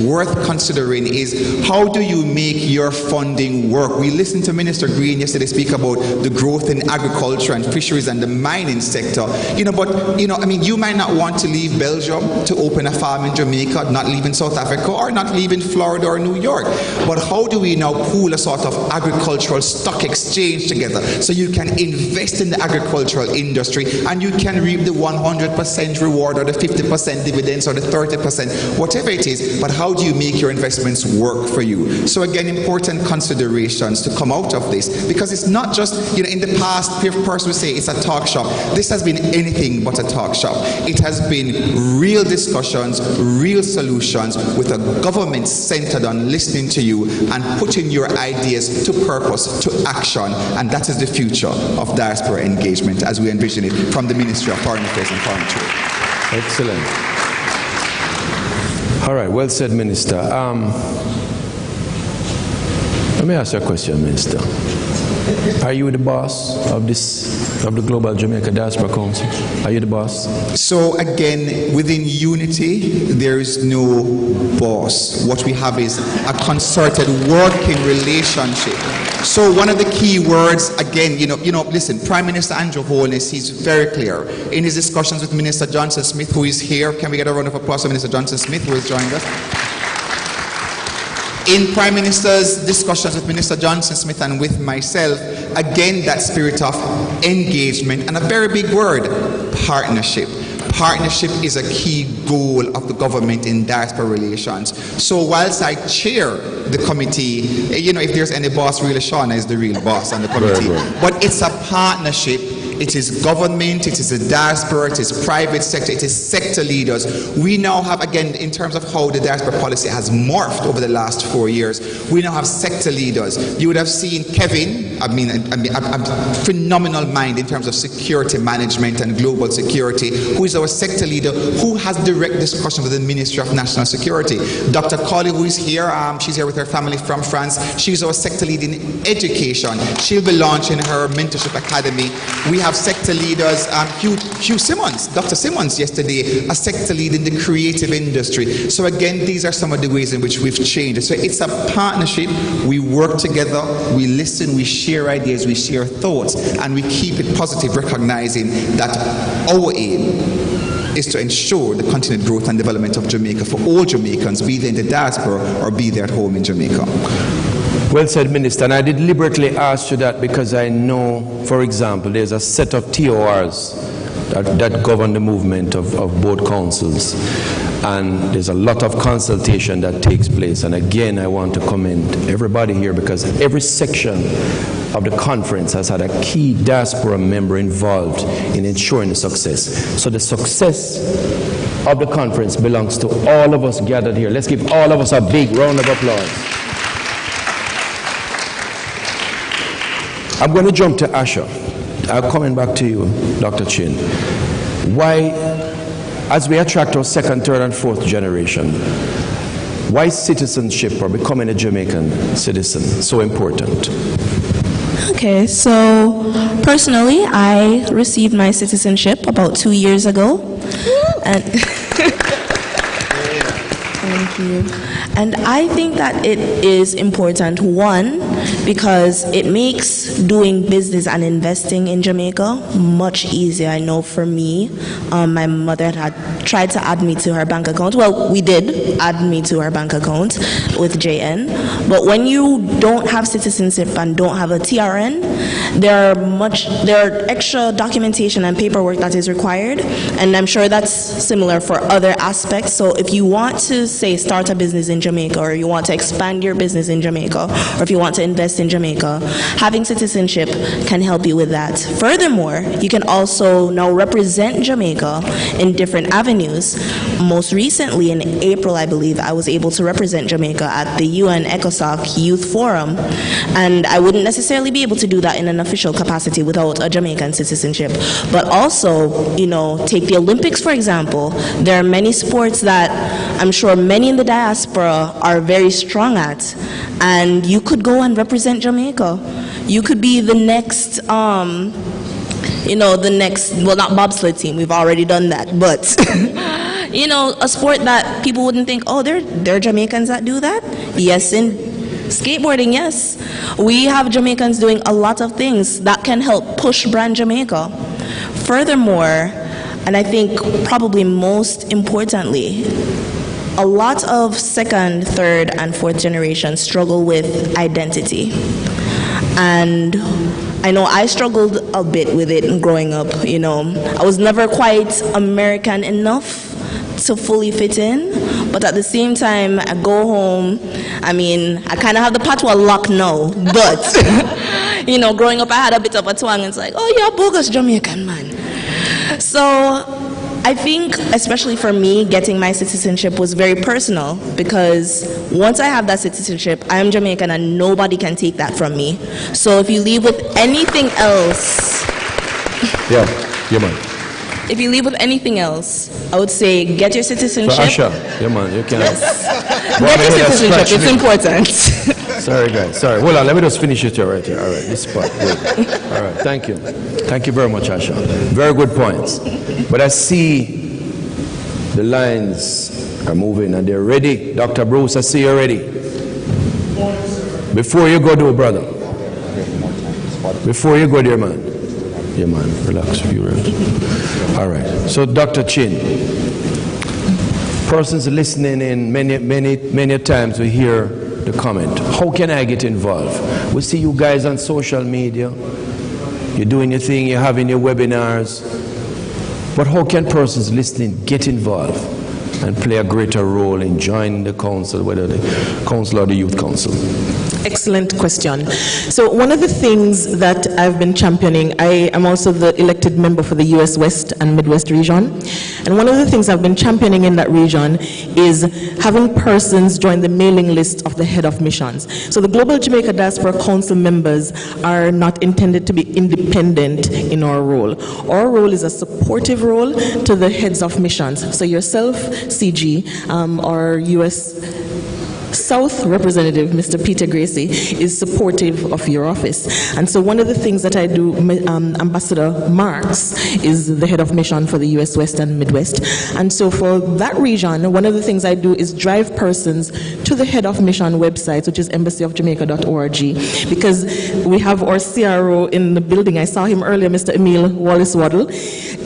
worth considering is, how do you make your funding work? We listened to Minister Green yesterday speak about the growth in agriculture and fisheries and the mining sector. You might not want to leave Belgium to open a farm in Jamaica, not leaving South Africa, or not leaving Florida or New York. But how do we now pool a sort of agricultural stock exchange together so you can invest in the agricultural industry and you can reap the 100% reward or the 50% dividends or the 30%, whatever it is, but how do you make your investments work for you? So again, important considerations to come out of this, because it's not just, in the past, person would say it's a talk shop. This has been anything but a talk shop. It has been real discussions, real solutions, with a government centered on listening to you and putting your ideas to purpose, to action, and that is the future of diaspora engagement as we envision it from the Ministry of Foreign Affairs and Foreign Trade. Excellent. All right, well said, Minister. Let me ask you a question, Minister. Are you the boss of the Global Jamaica Diaspora Council? Are you the boss? So again, within unity, there is no boss. What we have is a concerted working relationship. So one of the key words, again, listen, Prime Minister Andrew Holness, he's very clear in his discussions with Minister Johnson Smith, who is here. Can we get a round of applause for Minister Johnson Smith, who has joined us? In Prime Minister's discussions with Minister Johnson Smith and with myself, again, that spirit of engagement, and a very big word, partnership. Partnership is a key goal of the government in diaspora relations. So whilst I chair the committee, if there's any boss, really, Shauna is the real boss on the committee. But it's a partnership. It is government, it is the diaspora, it is private sector, it is sector leaders. We now have, again, in terms of how the diaspora policy has morphed over the last 4 years, we now have sector leaders. You would have seen Kevin, a phenomenal mind in terms of security management and global security, who is our sector leader, who has direct discussion with the Ministry of National Security. Dr. Colley, who is here, she's here with her family from France. She's our sector lead in education. She'll be launching her mentorship academy. We have sector leaders, Hugh Simmons, Dr. Simmons yesterday, a sector lead in the creative industry. So again, these are some of the ways in which we've changed. So it's a partnership. We work together, we listen, we share ideas, we share thoughts, and we keep it positive, recognizing that our aim is to ensure the continued growth and development of Jamaica for all Jamaicans, be they in the diaspora or be they at home in Jamaica. Well said, Minister. And I deliberately asked you that because I know, for example, there's a set of TORs that govern the movement of both councils. And there's a lot of consultation that takes place. And again, I want to commend everybody here because every section of the conference has had a key diaspora member involved in ensuring the success. So the success of the conference belongs to all of us gathered here. Let's give all of us a big round of applause. I'm going to jump to Asha. I'm coming back to you, Dr. Chin. Why, as we attract our second, third, and fourth generation, why citizenship or becoming a Jamaican citizen so important? Okay, so personally, I received my citizenship about 2 years ago. And thank you. And I think that it is important, one, because it makes doing business and investing in Jamaica much easier. I know for me, my mother had tried to add me to her bank account. Well, we did add me to her bank account with JN. But when you don't have citizenship and don't have a TRN, there are extra documentation and paperwork that is required. And I'm sure that's similar for other aspects. So if you want to, say, start a business in Jamaica, or you want to expand your business in Jamaica, or if you want to invest in Jamaica, having citizenship can help you with that. Furthermore, you can also now represent Jamaica in different avenues. Most recently, in April, I believe, I was able to represent Jamaica at the UN ECOSOC Youth Forum, and I wouldn't necessarily be able to do that in an official capacity without a Jamaican citizenship. But also, you know, take the Olympics, for example. There are many sports that I'm sure many in the diaspora are very strong at, and you could go and represent Jamaica. You could be the next, well, not bobsled team, we've already done that, but, you know, a sport that people wouldn't think, oh, there are Jamaicans that do that? Yes, in skateboarding, yes. We have Jamaicans doing a lot of things that can help push brand Jamaica. Furthermore, and I think probably most importantly, a lot of second, third, and fourth generation struggle with identity. And I know I struggled a bit with it growing up, you know. I was never quite American enough to fully fit in, but at the same time, I go home, I mean, I kind of have the patois lock now, but, you know, growing up I had a bit of a twang, it's like, oh, you're a bogus Jamaican, man. So, I think, especially for me, getting my citizenship was very personal because once I have that citizenship, I am Jamaican and nobody can take that from me. So if you leave with anything else... Yeah, man. If you leave with anything else, I would say get your citizenship. So Asha, yeah, man, you can... Yes. Get your citizenship, it's important. Sorry, guys, sorry. Hold on, let me just finish it here right here. All right, this part, good. All right, thank you. Thank you very much, Asha. Very good points. But I see the lines are moving and they're ready. Dr. Bruce, I see you're ready. Before you go, do, brother. Before you go there, man. Yeah, man, relax, be ready. All right, so Dr. Chin, persons listening in, many times we hear the comment, how can I get involved? We see you guys on social media, you're doing your thing, you're having your webinars, but how can persons listening get involved and play a greater role in joining the council, whether the council or the youth council? Excellent question. So one of the things that I've been championing, I am also the elected member for the US West and Midwest region, and one of the things I've been championing in that region is having persons join the mailing list of the head of missions. So the Global Jamaica Diaspora Council members are not intended to be independent in our role. Our role is a supportive role to the heads of missions. So yourself, CG, or US South representative, Mr. Peter Gracie, is supportive of your office. And so one of the things that I do, Ambassador Marks is the head of mission for the US West and Midwest. And so for that region, one of the things I do is drive persons to the head of mission website, which is embassyofjamaica.org, because we have our CRO in the building. I saw him earlier, Mr. Emil Wallace-Waddle.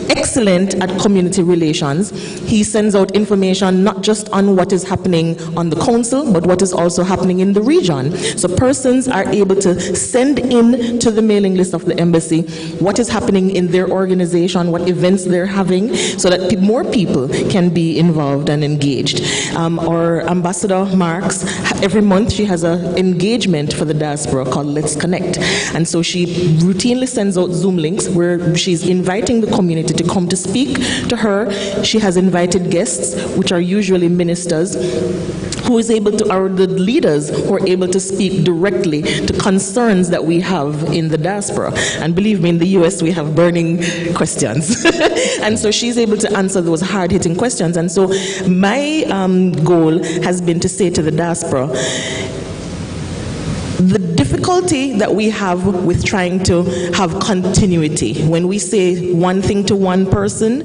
Excellent at community relations. He sends out information not just on what is happening on the council, but what is also happening in the region. So persons are able to send in to the mailing list of the embassy what is happening in their organization, what events they're having, so that more people can be involved and engaged. Our Ambassador Marks, every month she has an engagement for the diaspora called Let's Connect. And so she routinely sends out Zoom links where she's inviting the community to come to speak to her. She has invited guests, which are usually ministers, who is able to, or the leaders who are able to speak directly to concerns that we have in the diaspora. And believe me, in the US we have burning questions. And so she's able to answer those hard-hitting questions. And so my goal has been to say to the diaspora, the difficulty that we have with trying to have continuity, when we say one thing to one person,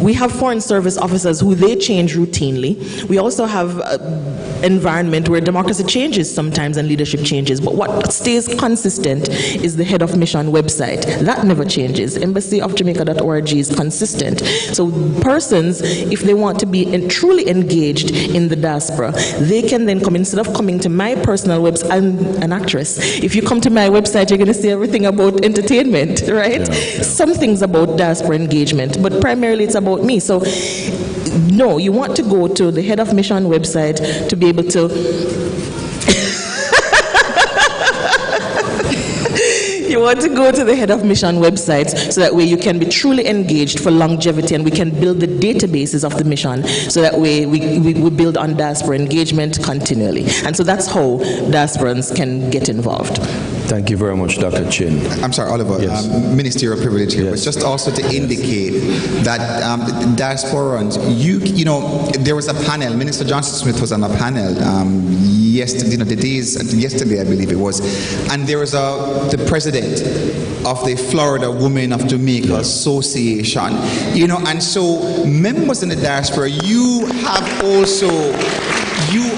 we have foreign service officers who they change routinely. We also have an environment where democracy changes sometimes and leadership changes, but what stays consistent is the head of mission website. That never changes. Embassyofjamaica.org is consistent. So persons, if they want to be truly engaged in the diaspora, they can then come, instead of coming to my personal website. I'm an actress. If you come to my website, you're going to see everything about entertainment, right? Yeah. Some things about diaspora engagement, but primarily it's about me. So no, you want to go to the head of mission website to be able to you want to go to the head of mission websites so that way you can be truly engaged for longevity, and we can build the databases of the mission so that way we build on diaspora engagement continually. And so that's how diasporans can get involved. Thank you very much, Dr. Chin. I'm sorry, Oliver, yes. Ministerial privilege here, yes. But just also to indicate that diasporans, you know, there was a panel, Minister Johnson Smith was on a panel yesterday, yesterday I believe it was, and there was the president of the Florida Women of Jamaica Association, you know, and so members in the diaspora, you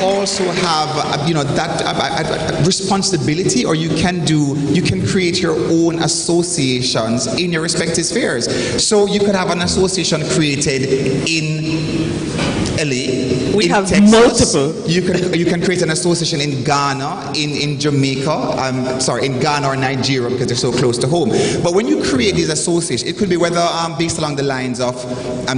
also have, you know, that responsibility, or you can create your own associations in your respective spheres. So you could have an association created in LA. We have Texas. multiple. You can create an association in Ghana, in Jamaica, in Ghana or Nigeria, because they're so close to home. But when you create these associations, it could be whether based along the lines of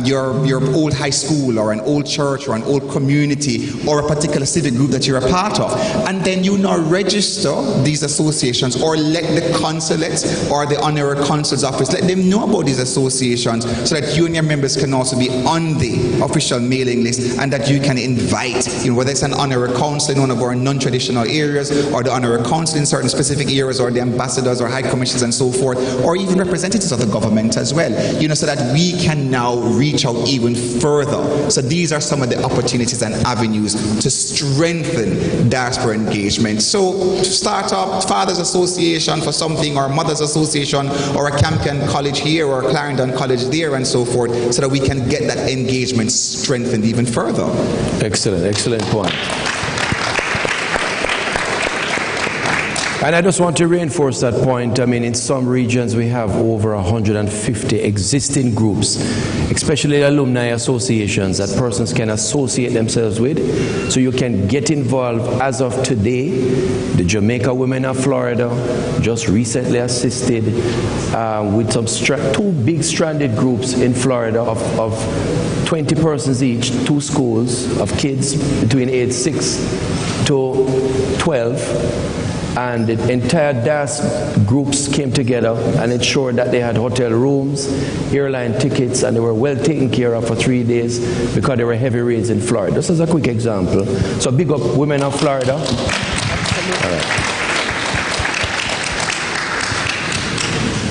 your old high school or an old church or an old community or a particular civic group that you're a part of. And then you now register these associations, or let the consulate or the honorary consul's office, let them know about these associations so that you and your members can also be on the official mailing list, and that you can invite, you know, whether it's an honorary council in one of our non-traditional areas, or the honorary council in certain specific areas, or the ambassadors or high commissioners and so forth, or even representatives of the government as well, you know, so that we can now reach out even further. So these are some of the opportunities and avenues to strengthen diaspora engagement. So start up Fathers Association for something, or Mothers Association, or a Campion College here, or a Clarendon College there, and so forth, so that we can get that engagement strengthened even further. Excellent point. And I just want to reinforce that point. I mean, in some regions we have over 150 existing groups, especially alumni associations that persons can associate themselves with. So you can get involved. As of today, the Jamaica Women of Florida just recently assisted with some two big stranded groups in Florida of 20 persons each, 2 schools of kids between age 6 to 12. And the entire DAS groups came together and ensured that they had hotel rooms, airline tickets, and they were well taken care of for 3 days because there were heavy rains in Florida. This is a quick example. So big up Women of Florida. All right.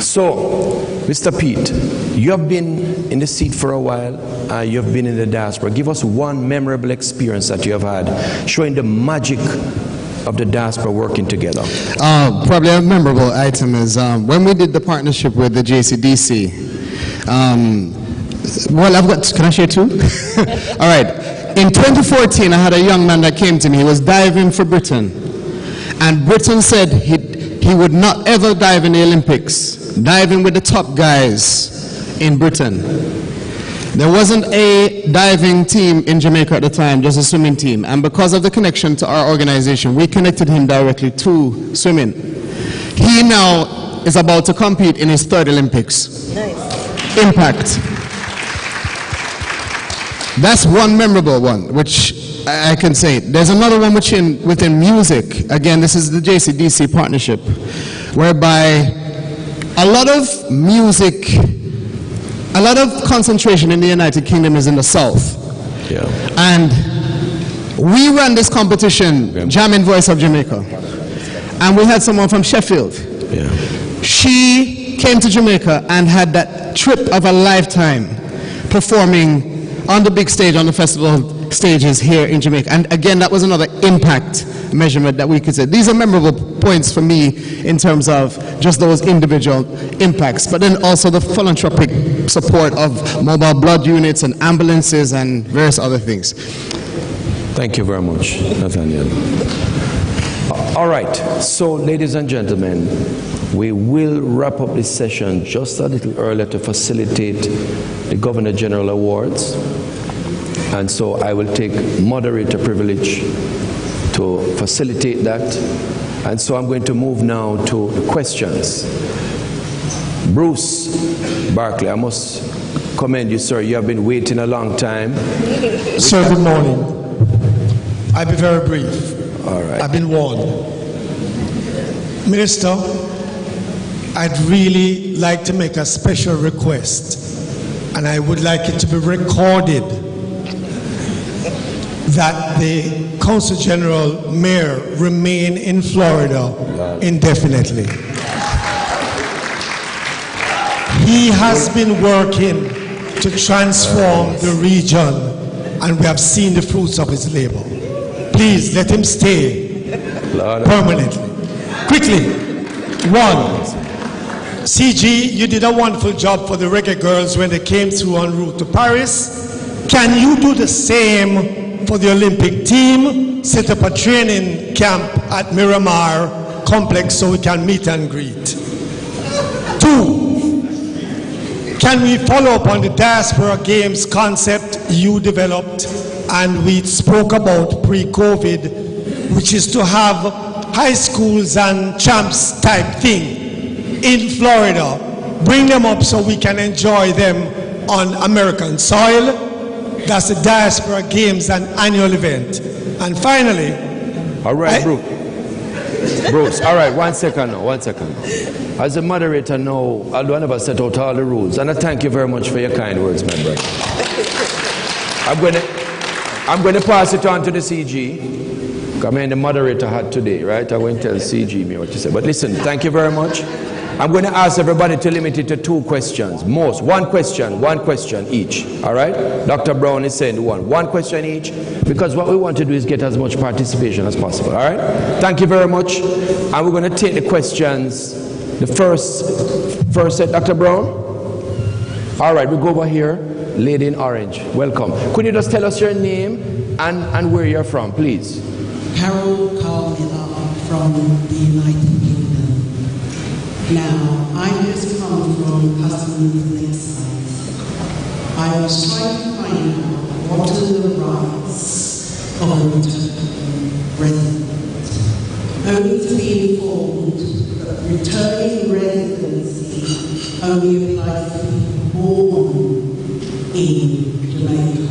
So, Mr. Pete, you have been in the seat for a while. You have been in the diaspora. Give us one memorable experience that you have had, showing the magic of the diaspora working together. Probably a memorable item is when we did the partnership with the JCDC. Well, I've got, can I share two? All right. In 2014, I had a young man that came to me. He was diving for Britain. And Britain said he would not ever dive in the Olympics, diving with the top guys in Britain. There wasn't a diving team in Jamaica at the time, just a swimming team. And because of the connection to our organization, we connected him directly to swimming. He now is about to compete in his third Olympics. Nice. Impact. That's one memorable one, which I can say. There's another one within music. Again, this is the JCDC partnership, whereby a lot of music, a lot of concentration in the United Kingdom is in the South. Yeah. And we ran this competition, Jamming Voice of Jamaica. And we had someone from Sheffield. Yeah. She came to Jamaica and had that trip of a lifetime performing on the big stage, on the festival stages here in Jamaica. And again, that was another impact measurement that we could say. These are memorable points for me in terms of just those individual impacts, but then also the philanthropic support of mobile blood units and ambulances and various other things. Thank you very much, Nathaniel. All right, so ladies and gentlemen, we will wrap up this session just a little earlier to facilitate the Governor General Awards. And so I will take moderator privilege to facilitate that. And so I'm going to move now to the questions. Bruce Barkley, I must commend you, sir. You have been waiting a long time. Sir, good morning. I'll be very brief. All right. I've been warned. Minister, I'd really like to make a special request, and I would like it to be recorded that the Consul General Mayor remain in Florida indefinitely. He has been working to transform the region, and we have seen the fruits of his labor. Please let him stay permanently. Quickly, one, CG, you did a wonderful job for the reggae girls when they came through en route to Paris. Can you do the same for the Olympic team? Set up a training camp at Miramar Complex so we can meet and greet. Two, can we follow up on the Diaspora Games concept you developed and we spoke about pre-COVID, which is to have high schools and champs type thing in Florida. Bring them up so we can enjoy them on American soil. That's the Diaspora Games, an annual event. And finally, all right, Bruce, all right, 1 second now, 1 second. As a moderator now, although I never set out all the rules, and I thank you very much for your kind words, my brother. I'm going to pass it on to the CG. I mean, the moderator had today, right? I won't tell CG me what to say. But listen, thank you very much. I'm going to ask everybody to limit it to 2 questions. Most. One question each. All right? Dr. Brown is saying one question each, because what we want to do is get as much participation as possible. All right? Thank you very much. And we're going to take the questions. The first set, Dr. Brown. All right, we go over here. Lady in orange. Welcome. Could you just tell us your name and where you're from, please? Carol Carmilla from the United Kingdom. Now, I just come from Customs Lakeside. I was trying to find out what are the rights of a returning resident. Only to be informed that returning residency only applies to people born in Jamaica.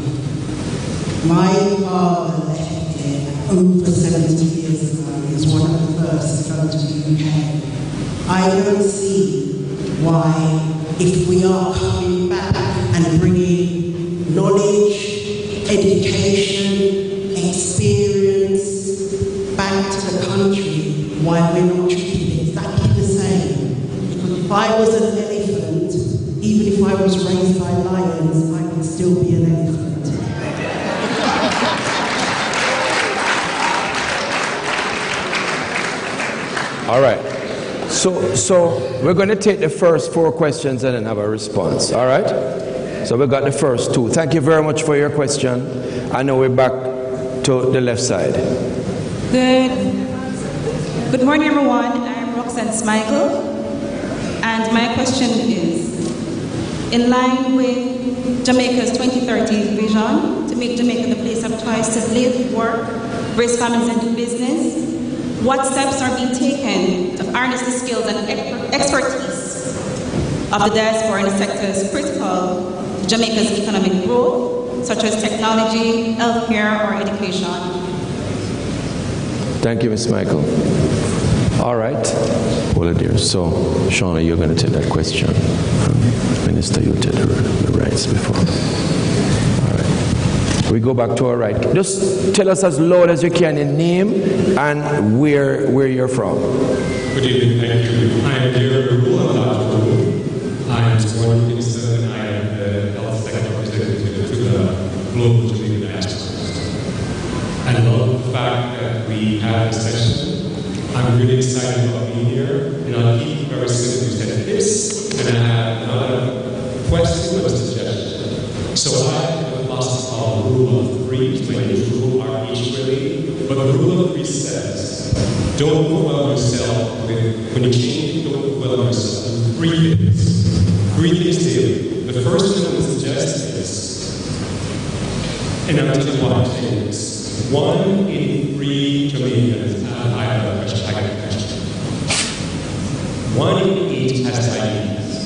My father left here over 70 years ago. He was one of the first to go to the UK. I don't see why, if we are coming back and bringing knowledge, education, experience back to the country, why we're not treated exactly the same. Because if I was an elephant, even if I was raised by lions, I could still be an elephant. All right. So we're going to take the first 4 questions and then have a response. All right? So we got the first 2. Thank you very much for your question. I know we're back to the left side. Good morning, everyone. I'm Roxanne Smigel, and my question is, in line with Jamaica's 2030 vision to make Jamaica the place of choice to live, work, raise families, and do business, what steps are being taken to harness the skills and expertise of the diaspora in the sectors critical to Jamaica's economic growth, such as technology, healthcare, or education? Thank you, Ms. Michael. All right. Well, dear. So, Shauna, you're going to take that question. Minister, you take the rights before. All right. We go back to our right. Just tell us as loud as you can your name and where you're from. Good evening. Thank you. I am Jerry Rule. I am sworn minister and I am the health sector representative to the global Jamaican diaspora. I love the fact that we have this session. I'm really excited about being here, and I'll keep very simple. You said this, and I have another question or suggestion. So I have a philosophy called the rule of 3, 20 rule are each related, but the rule of 3 says, don't overwhelm yourself with, when you change, don't overwhelm yourself with 3 things. 3 things daily. The first thing I would suggest is, and I'm telling you why I'm saying this. 1 in 3 Jamaicans have high blood pressure. 1 in 8 has diabetes.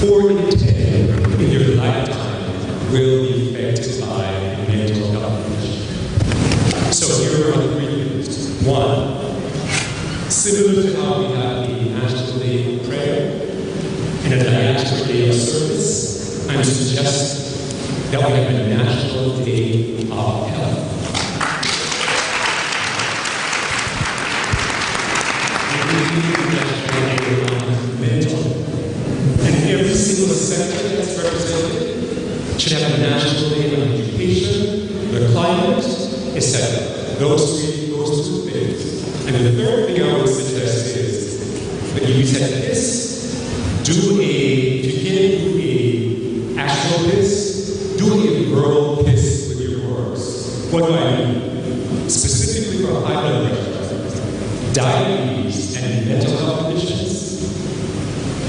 4 in 10 in your lifetime will be affected by a mental health condition. So here are the 3 things. 1, similar to how we have a National Day of Prayer and a Diaspora Day of Service, I'm suggesting that we have a National Day of Health. And every single sector that's represented should have a national day on education, the climate, etc. Those 2 things. And the third thing I would suggest is that you said this, if you can't do a actual piss, do a verbal piss with your words. What do I mean? Specifically for high blood pressure, diabetes, and mental health conditions,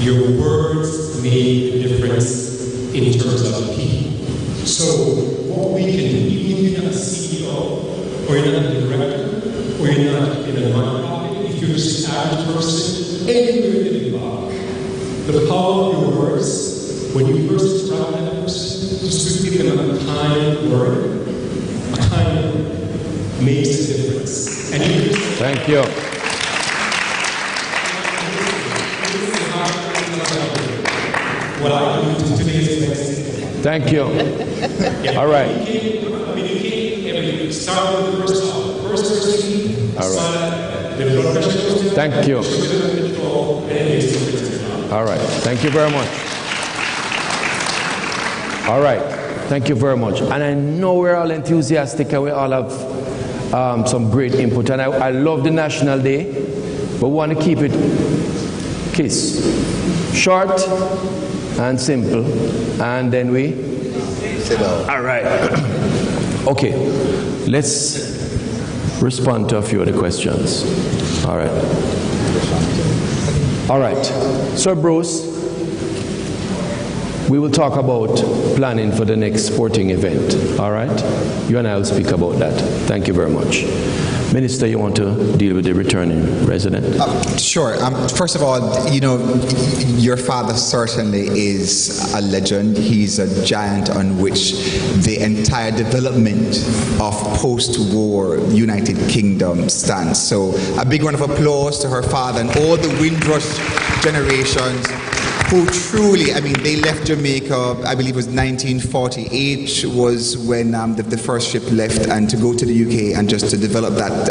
your words make a difference in terms of people. So what we can do, even if you're not a CEO, or you're not a director, or you're not in a nonprofit, if you're just an average person, anywhere in the box, the power of your words, when you first describe that person, just to give them a kind word, makes a difference. And thank you. What I do today is thank you. All right. You start with the first person. All right. Thank you. All right. Thank you very much. All right. Thank you very much. And I know we're all enthusiastic and we all have some great input. And I love the National Day, but we want to keep it short and simple, and then we sit down. All right. Okay, let's respond to a few of the questions. All right. All right. Sir Bruce, we will talk about planning for the next sporting event. All right? You and I will speak about that. Thank you very much. Minister, you want to deal with the returning resident? Sure. First of all, you know, your father certainly is a legend. He's a giant on which the entire development of post-war United Kingdom stands. So a big round of applause to her father and all the Windrush generations who truly, I mean, they left Jamaica, I believe it was 1948 was when the first ship left, and to go to the UK and just to develop that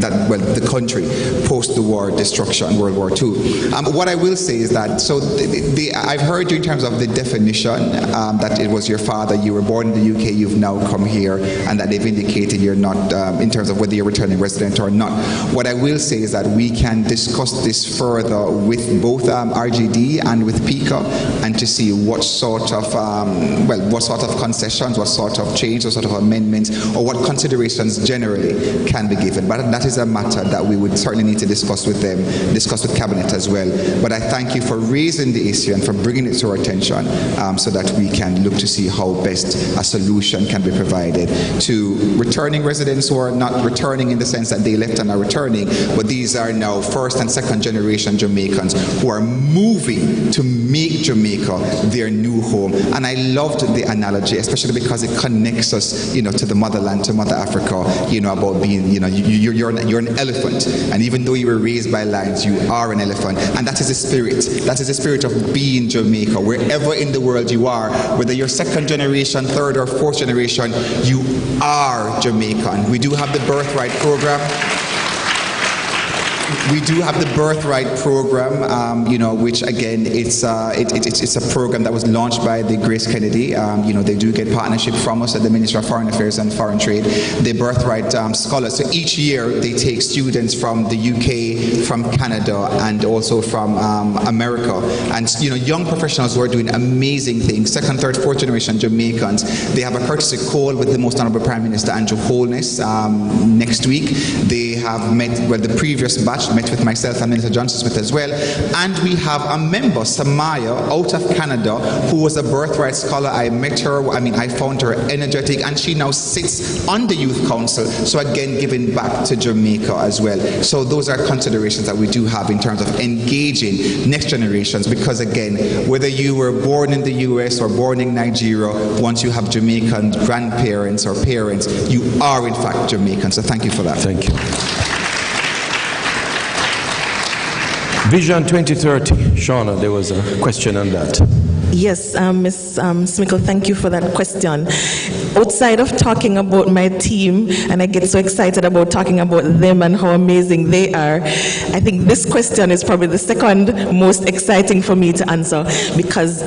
the country post the war destruction, World War II. What I will say is that, so I've heard you in terms of the definition, that it was your father, you were born in the UK, you've now come here, and that they've indicated you're not, in terms of whether you're returning resident or not. What I will say is that we can discuss this further with both RGD and with PICA, and to see what sort of, what sort of concessions, what sort of change, what sort of amendments, or what considerations generally can be given. But that is a matter that we would certainly need to discuss with them, discuss with Cabinet as well. But I thank you for raising the issue and for bringing it to our attention, so that we can look to see how best a solution can be provided to returning residents who are not returning in the sense that they left and are returning, but these are now first and second generation Jamaicans who are moving to make Jamaica their new home. And I loved the analogy, especially because it connects us, you know, to the motherland, to Mother Africa, you know, about being, you know, you're an elephant, and even though you were raised by lions, you are an elephant. And that is the spirit. That is the spirit of being Jamaica. Wherever in the world you are, whether you're second generation, third or fourth generation, you are Jamaican. We do have the birthright program. We do have the Birthright program, you know, which again, it's a program that was launched by the Grace Kennedy. You know, they do get partnership from us at the Ministry of Foreign Affairs and Foreign Trade. The Birthright Scholars. So each year they take students from the UK, from Canada, and also from America. And, you know, young professionals who are doing amazing things, second, third, fourth generation Jamaicans. They have a courtesy call with the Most Honorable Prime Minister Andrew Holness next week. They have met, well, the previous batch met with myself and Minister Johnson Smith as well. And we have a member, Samaya, out of Canada, who was a Birthright Scholar. I met her, I found her energetic, and she now sits on the Youth Council. So again, giving back to Jamaica as well. So those are considerations that we do have in terms of engaging next generations, because again, whether you were born in the US or born in Nigeria, once you have Jamaican grandparents or parents, you are in fact Jamaican. So thank you for that. Thank you. Vision 2030. Shauna, there was a question on that. Yes, Ms. Smickle, thank you for that question. Outside of talking about my team, and I get so excited about talking about them and how amazing they are, I think this question is probably the second most exciting for me to answer, because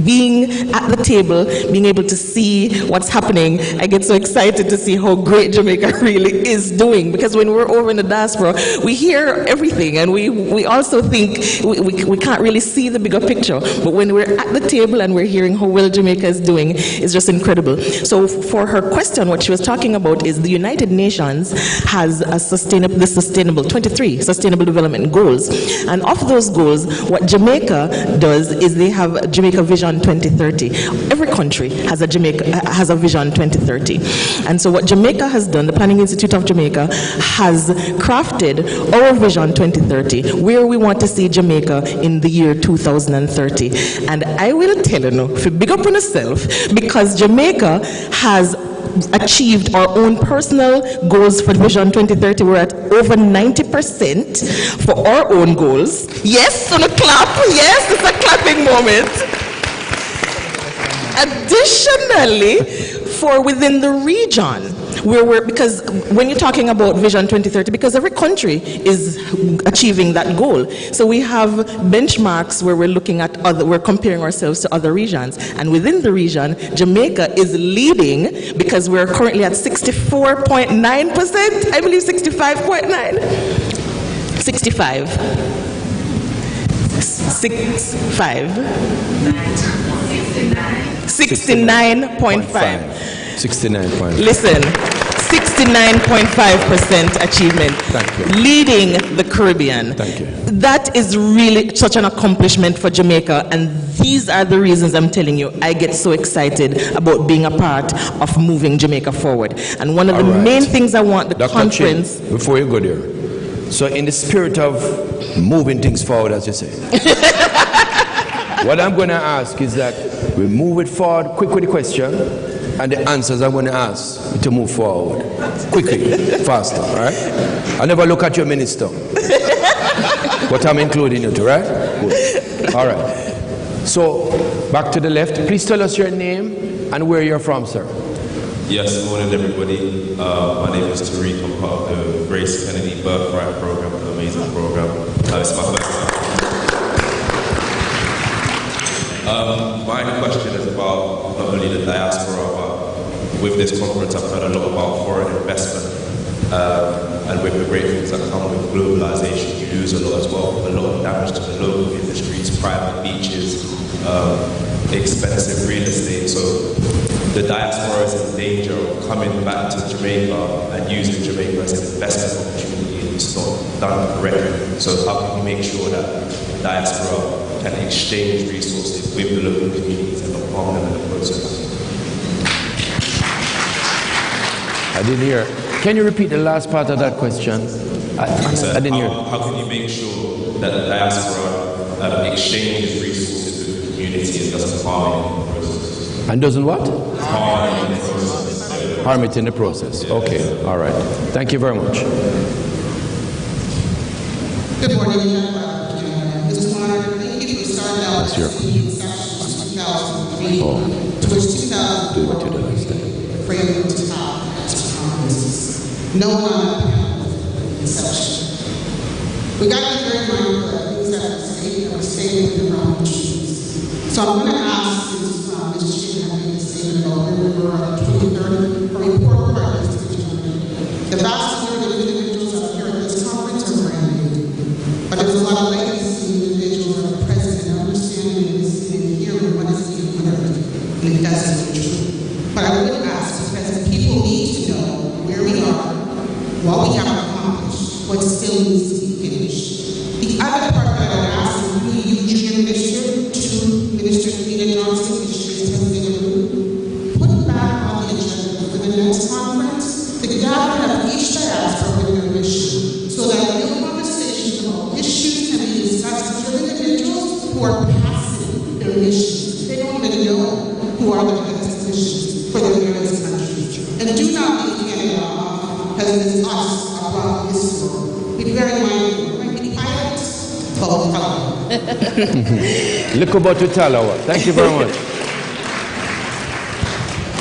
being at the table, being able to see what's happening, I get so excited to see how great Jamaica really is doing. Because when we're over in the diaspora, we hear everything, and we also think we can't really see the bigger picture. But when we're at the table and we're hearing how well Jamaica is doing, it's just incredible. So for her question, what she was talking about is the United Nations has the sustainable 23 Sustainable Development Goals. And of those goals, what Jamaica does is they have Jamaica Vision 2030. Every country has a Vision 2030. And so what Jamaica has done, the Planning Institute of Jamaica has crafted our Vision 2030, where we want to see Jamaica in the year 2030. And I will tell you now, if you big up on yourself, because Jamaica has achieved our own personal goals for Vision 2030. We're at over 90% for our own goals. Yes, on a clap. Yes, it's a clapping moment. Additionally, for within the region, because when you're talking about Vision 2030, because every country is achieving that goal. So we have benchmarks where we're looking at we're comparing ourselves to other regions. And within the region, Jamaica is leading because we're currently at 64.9%, I believe 65.9. 65. 69.5. 69.5. Listen, 69.5% achievement. Thank you. Leading the Caribbean. Thank you. That is really such an accomplishment for Jamaica, and these are the reasons I'm telling you I get so excited about being a part of moving Jamaica forward. And one of the main things I want the Dr. conference... Chin, before you go there, so in the spirit of moving things forward, as you say, what I'm going to ask is that we move it forward quick with the question, and the answers I'm going to ask to move forward quickly, faster, all right? I never look at your minister, but I'm including you too, right? Good. All right. So back to the left. Please tell us your name and where you're from, sir. Yes, morning everybody. My name is Tariq. I'm part of the Grace Kennedy Birthright program, an amazing program. It's my first time. My question is about not only the diaspora, but with this conference I've heard a lot about foreign investment. And with the great things that come with globalization, you lose a lot as well. A lot of damage to the local industries, private beaches, expensive real estate. So the diaspora is in danger of coming back to Jamaica and using Jamaica as an investment opportunity, and it's not done correctly. So how can we make sure that diaspora can exchange resources with the local communities and not harm them in the process? I didn't hear. Can you repeat the last part of that question? I didn't hear. How can you make sure that the diaspora exchanges resources with the community and doesn't harm it in the process? And doesn't what? Harm it in the process. Harm it in the process. Okay, all right. Thank you very much. Good morning, Mr. Monitor. Thank you for starting out with the session 2003 to which 2004 framework was top conferences. No one on the panel was inception. We got to be very mindful that things that were stated in the wrong issues. So I'm going to ask Ms. Chair to make a statement about where we were at 2030 for report partners to the gentleman. The vast majority of individuals up here at this conference are brand new. But there's a lot of legacy individuals that are present and understanding and listening and hearing what is being learned. And it doesn't true. But I would ask, because people need to know where we are, what we have accomplished, what still needs to be finished. The other part that I would ask is really you, Junior Minister, to Minister Peter Johnson, put back on the agenda for the next conference the gathering of each diaspora with their mission, so that real conversations about issues can be discussed with individuals who are passing their issues. They don't even know who are the statisticians for their various countries. And do not be Canada because it's us around this world. Be very mindful. When we pilot, both color. Look about to Talawa. Thank you very much.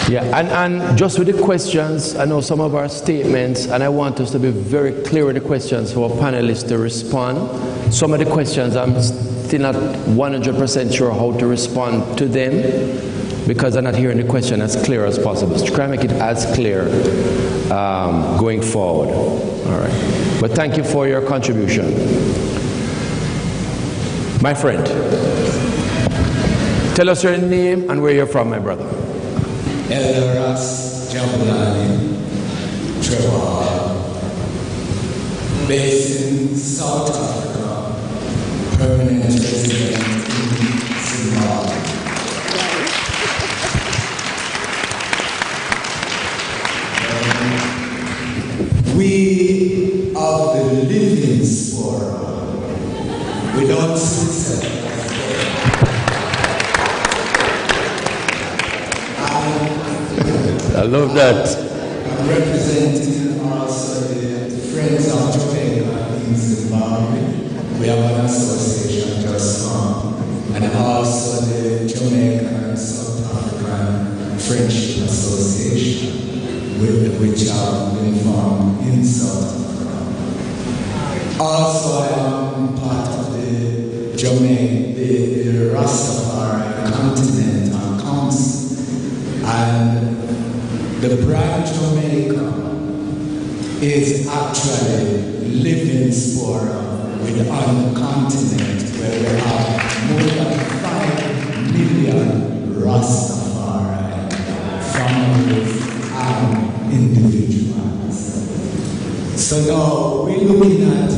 Yeah, and just with the questions, I know some of our statements, and I want us to be very clear with the questions for our panelists to respond. Some of the questions I'm still not 100% sure how to respond to them, because I'm not hearing the question as clear as possible. So try to make it as clear going forward. All right. But thank you for your contribution. My friend, tell us your name and where you're from, my brother. Elder Ross Jabulani Trevor, based in South Africa, permanent resident in Zimbabwe. We are the living spora. We don't sit. I love that. I'm representing also the Friends of Jamaica in Zimbabwe. We have an association just formed, and also the Jamaican and South African Friendship Association, which have been formed in South Africa. Also, I am part of the Jamaica, the Rastafari Continental Council, and the brand Jamaica is actually living spora on the continent where we have more than 5 million Rastafari families and individuals. So now we're looking at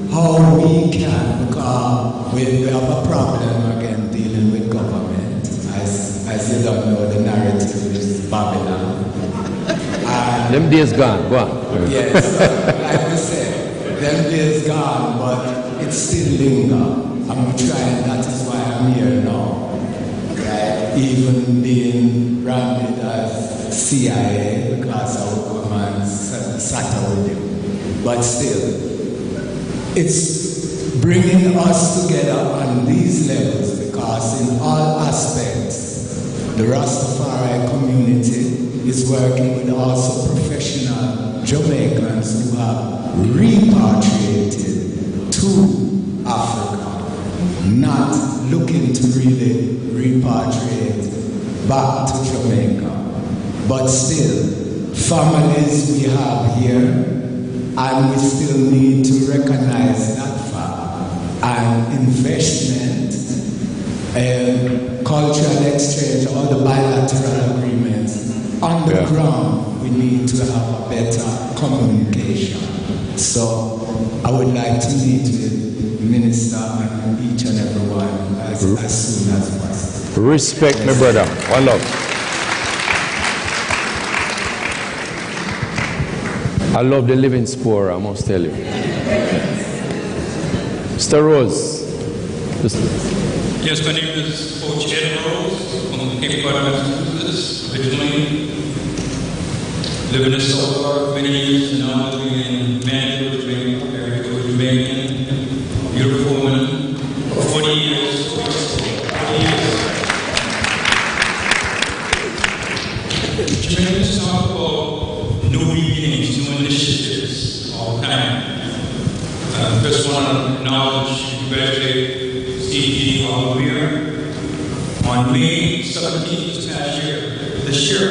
how we can, because we have a problem again dealing with government. As you don't know, the narrative is Babylon. Them days gone, go on. Yes, like we said, them days gone, but it still lingers. I'm trying, that is why I'm here now. Right? Even being branded as CIA, because I would come and sat with you. But still, it's bringing us together on these levels, because in all aspects, the Rastafari community is working with also professional Jamaicans who have repatriated to Africa, not looking to really repatriate back to Jamaica. But still, families we have here, and we still need to recognize that fact. And investment, cultural exchange, all the bilateral agreements, on the ground, we need to have a better communication. So I would like to meet with the Minister and each and every one as soon as possible. Respect, my brother. One love. I love the living spore, I must tell you. Mr. Rose. Yes, my name is Coach Ed Rose from Cape Cod, Massachusetts, originally. Living in South for many years, now living in Manchester, Jamaica, married to a Jamaican, beautiful woman, for 40 years. 40 years. Jamaicans talk about new beginnings, new initiatives all the time. First one, I acknowledge and congratulate CG Al-Amir on May 17th this year.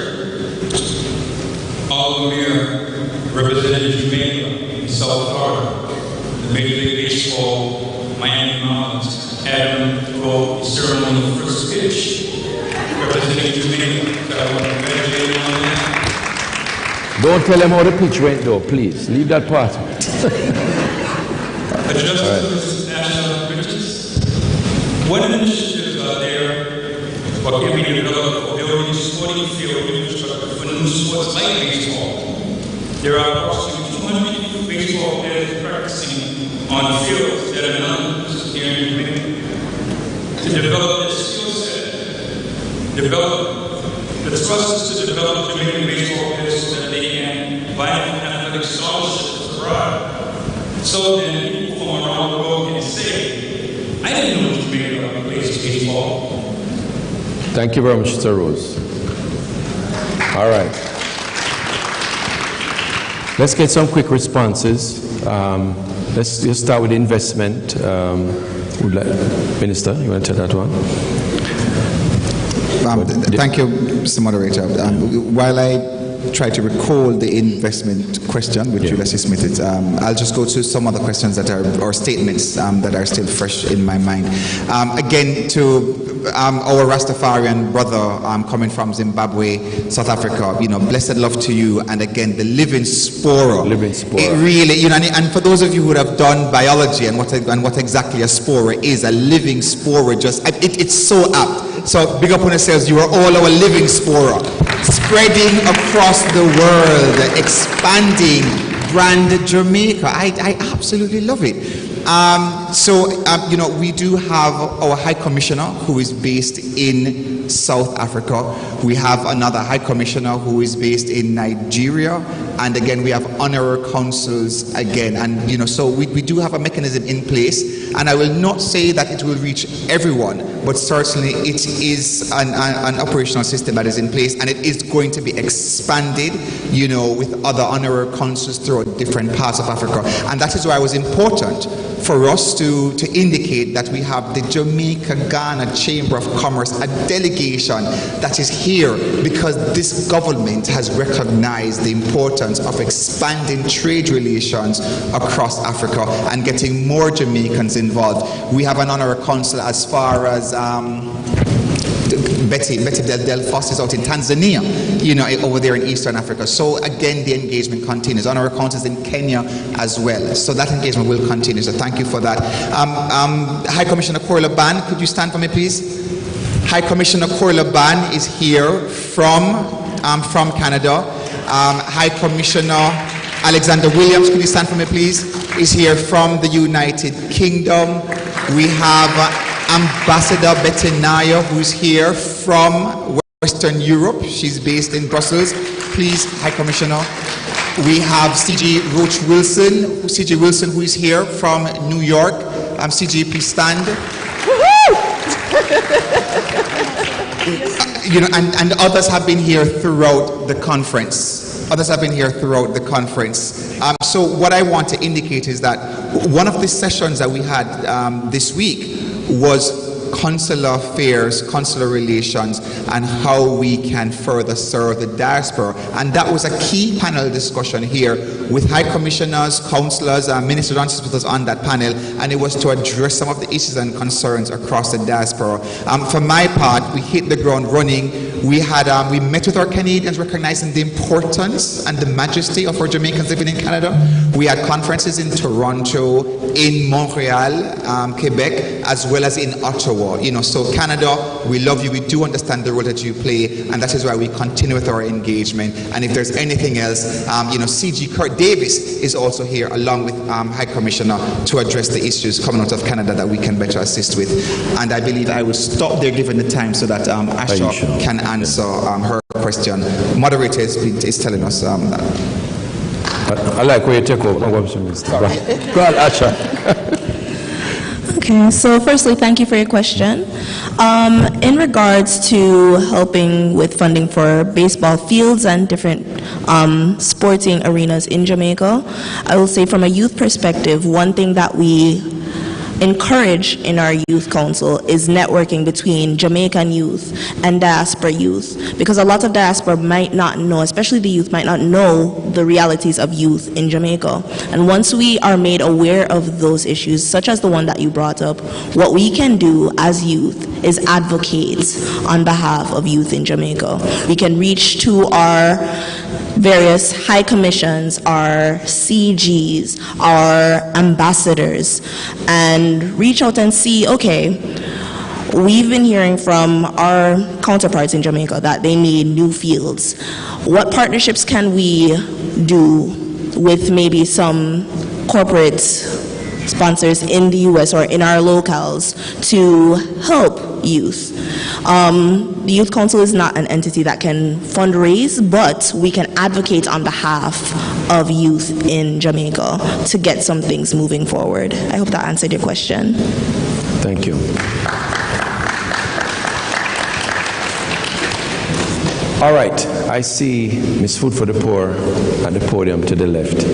Al-Amir represented Jamaica in South Florida, the Major League Baseball Miami Marlins had him throw the ceremonial first pitch representing Jamaica. So I want to congratulate him on that. Don't tell him how the pitch went though, please. Leave that part. Adjusted to this national pitches. What initiatives are there for giving development or building sporting field infrastructure for new sports like baseball? There are approximately 200 baseball players practicing on fields that are not used here in Jamaica. To develop their skill set, the thrust is to develop Jamaican baseball players so that they can buy athletic scholarships abroad. So then people from around the world can say, I didn't know Jamaica plays baseball. Thank you very much, Mr. Rose. All right. Let's get some quick responses. Let's start with investment. Minister, you want to take that one? Thank you, Mr. Moderator. While I try to recall the investment question, which Ulysses submitted, I'll just go to some other questions that are, or statements that are still fresh in my mind. Again, to our Rastafarian brother coming from Zimbabwe, South Africa, blessed love to you. And again, the living spora. Living spora. It really, and for those of you who would have done biology and what exactly a spora is, a living spora, it's so apt. So big up on yourselves, you are all our living spora, spreading across the world, expanding brand Jamaica. I absolutely love it. We do have our High Commissioner who is based in South Africa. We have another High Commissioner who is based in Nigeria. And again, we have honorary consuls again. And, so we do have a mechanism in place. And I will not say that it will reach everyone, but certainly it is an operational system that is in place. And it is going to be expanded, with other honorary consuls throughout different parts of Africa. And that is why it was important for us to indicate that we have the Jamaica-Ghana Chamber of Commerce, a delegation that is here because this government has recognized the importance of expanding trade relations across Africa and getting more Jamaicans involved. We have an honorary consul as far as Betty Del Foss is out in Tanzania, over there in Eastern Africa. So again, the engagement continues. Honorary consuls in Kenya as well. So that engagement will continue. So thank you for that. High Commissioner Corla Ban, could you stand for me, please? High Commissioner Corla Ban is here from Canada. High Commissioner Alexander Williams, could you stand for me, please? Is here from the United Kingdom. We have Ambassador Bettinaya, who's here from Western Europe. She's based in Brussels. Please, High Commissioner. We have CG Roach Wilson, who is here from New York. CG, please stand. you know, and others have been here throughout the conference. Others have been here throughout the conference. So what I want to indicate is that one of the sessions that we had this week was consular affairs, consular relations, and how we can further serve the diaspora. And that was a key panel discussion here with high commissioners, councillors, Minister Johnson with us on that panel, and it was to address some of the issues and concerns across the diaspora. For my part, we hit the ground running. We met with our Canadians, recognizing the importance and the majesty of our Jamaicans living in Canada. We had conferences in Toronto, in Montreal, Quebec, as well as in Ottawa. You know, so Canada, we love you. We do understand the role that you play, and that is why we continue with our engagement. And if there's anything else, you know, CG Kurt Davis is also here, along with High Commissioner, to address the issues coming out of Canada that we can better assist with. And I believe I will stop there, given the time, so that Asha can answer her question. Moderator is telling us that. I like where you take over. Go on, Asha. Okay, so firstly, thank you for your question. In regards to helping with funding for baseball fields and different sporting arenas in Jamaica, I will say from a youth perspective, one thing that we encourage in our youth council is networking between Jamaican youth and diaspora youth, because a lot of diaspora might not know, especially the youth, might not know the realities of youth in Jamaica. And once we are made aware of those issues, such as the one that you brought up, what we can do as youth is advocate on behalf of youth in Jamaica. We can reach to our various high commissions, our CGs, our ambassadors, and reach out and see, okay, we've been hearing from our counterparts in Jamaica that they need new fields. What partnerships can we do with maybe some corporate sponsors in the US or in our locales to help youth? The Youth Council is not an entity that can fundraise, but we can advocate on behalf of youth in Jamaica to get some things moving forward. I hope that answered your question. Thank you. All right, I see Ms. Food for the Poor at the podium to the left.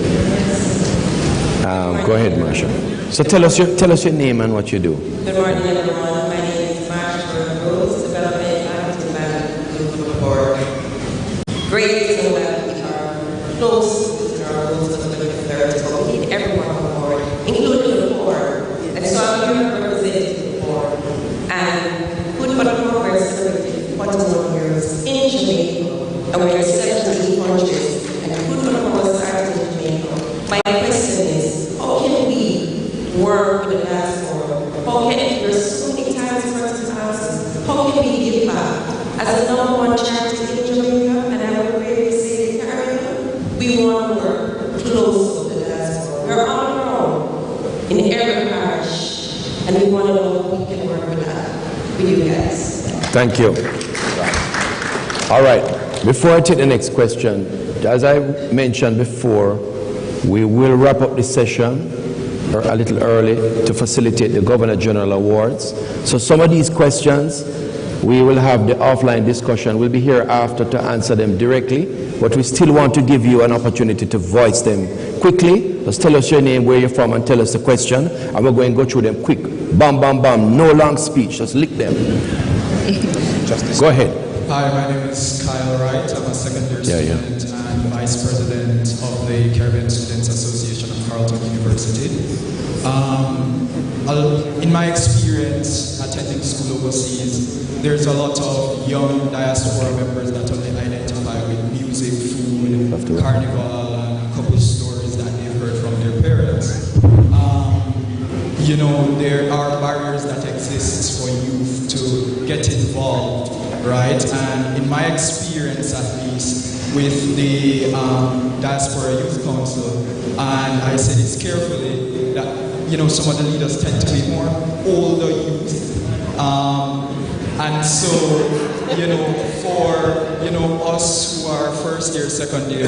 Go ahead, Marsha. So tell us your name and what you do. Good morning, everyone. My name is Marsha Rose, Development Marketing Manager for Great to know that we are close to our goals of 2030, so we need everyone on board, including the poor. And so I'm here representing the poor. And Food for the Poor is celebrating 41 years in Jamaica, and we are 17 countries. And Food for the Poor started in Jamaica. My question is, how can we work with the diaspora? How can there's so many times for us to ask, how can we give back? As a #1 charity in Jamaica, and I would really say in Caribbean, we want to work close with the diaspora. We're on our own in every parish, and we want to know how we can work with that, with you guys. Thank you. All right, before I take the next question, as I mentioned before, we will wrap up this session a little early to facilitate the Governor General Awards. So some of these questions, we will have the offline discussion. We'll be here after to answer them directly, but we still want to give you an opportunity to voice them quickly. Just tell us your name, where you're from, and tell us the question, and we're going to go through them quick. Bam, bam, bam, no long speech, just lick them. Go ahead. Hi, my name is Kyle Wright. I'm a second-year student and Vice President of the Caribbean Students Association of Carleton University. In my experience attending school overseas, there's a lot of young diaspora members that only identify with music, food, carnival, and a couple stories that they've heard from their parents. You know, there are barriers that exist for youth to get involved, right? And in my experience, at least, with the Diaspora Youth Council, and I say this carefully, that, you know, some of the leaders tend to be more older youth. And so, you know, for, you know, us who are first year, second year,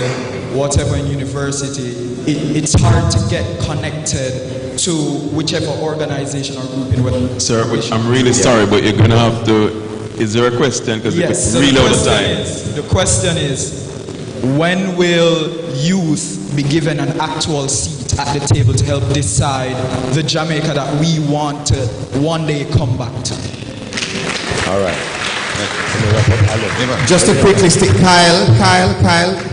whatever in university, it's hard to get connected to whichever organization or group in which. Sir, I'm really sorry, but you're going to have to is there a question? Because yes, so really out of time. the question is, when will youth be given an actual seat at the table to help decide the Jamaica that we want to one day come back to? All right. Just to quickly state, Kyle,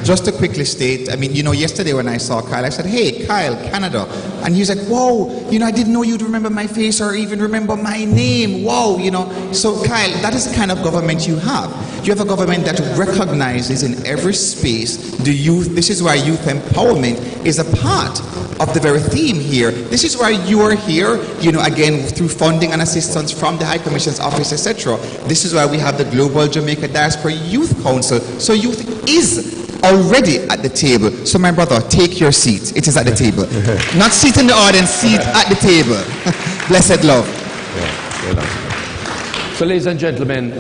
just to quickly state, I mean, you know, yesterday when I saw Kyle, I said, hey, Kyle, Canada. And he was like, whoa, you know, I didn't know you'd remember my face or even remember my name. Whoa, you know. So, Kyle, that is the kind of government you have. You have a government that recognizes in every space the youth. This is why youth empowerment is a part of the very theme here. This is why you are here, you know, again, through funding and assistance from the High Commission's office, etc. This is why we have the Global Jamaica Diaspora Youth Council. So youth is already at the table. So my brother, take your seat. It is at the table. Not sit in the audience, seat at the table. Blessed love. So ladies and gentlemen,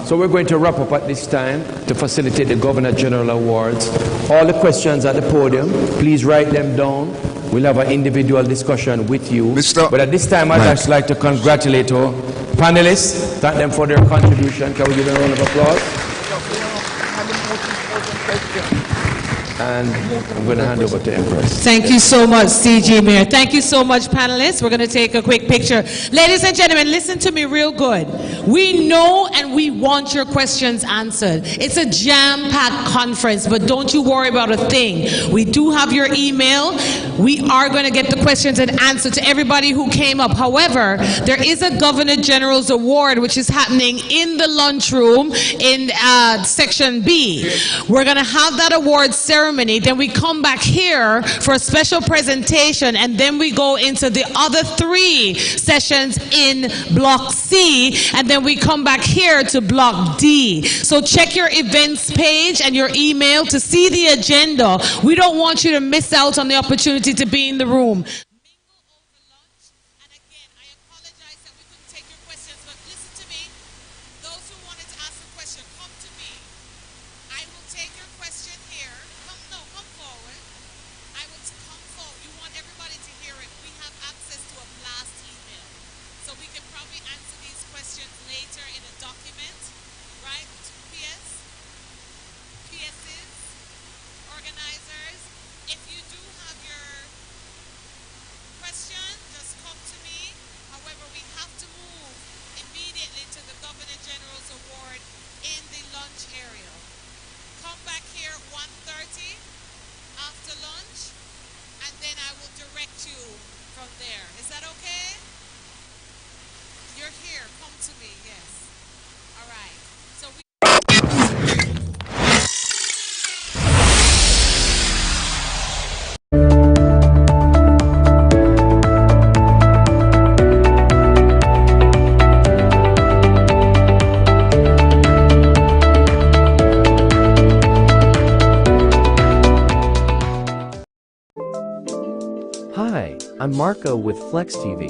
so we're going to wrap up at this time to facilitate the Governor General Awards. All the questions at the podium, please write them down. We'll have an individual discussion with you. But at this time, I'd just like to congratulate our panelists, thank them for their contribution. Can we give them a round of applause? And I'm going to hand over to Empress. Thank you so much, CG Mayor. Thank you so much, panelists. We're going to take a quick picture. Ladies and gentlemen, listen to me real good. We know and we want your questions answered. It's a jam-packed conference, but don't you worry about a thing. We do have your email. We are going to get the questions and answer to everybody who came up. However, there is a Governor General's Award, which is happening in the lunchroom in Section B. We're going to have that award ceremony. Then we come back here for a special presentation, and then we go into the other 3 sessions in Block C, and then we come back here to Block D. So check your events page and your email to see the agenda. We don't want you to miss out on the opportunity to be in the room. I'm Marco with FLEXX TV.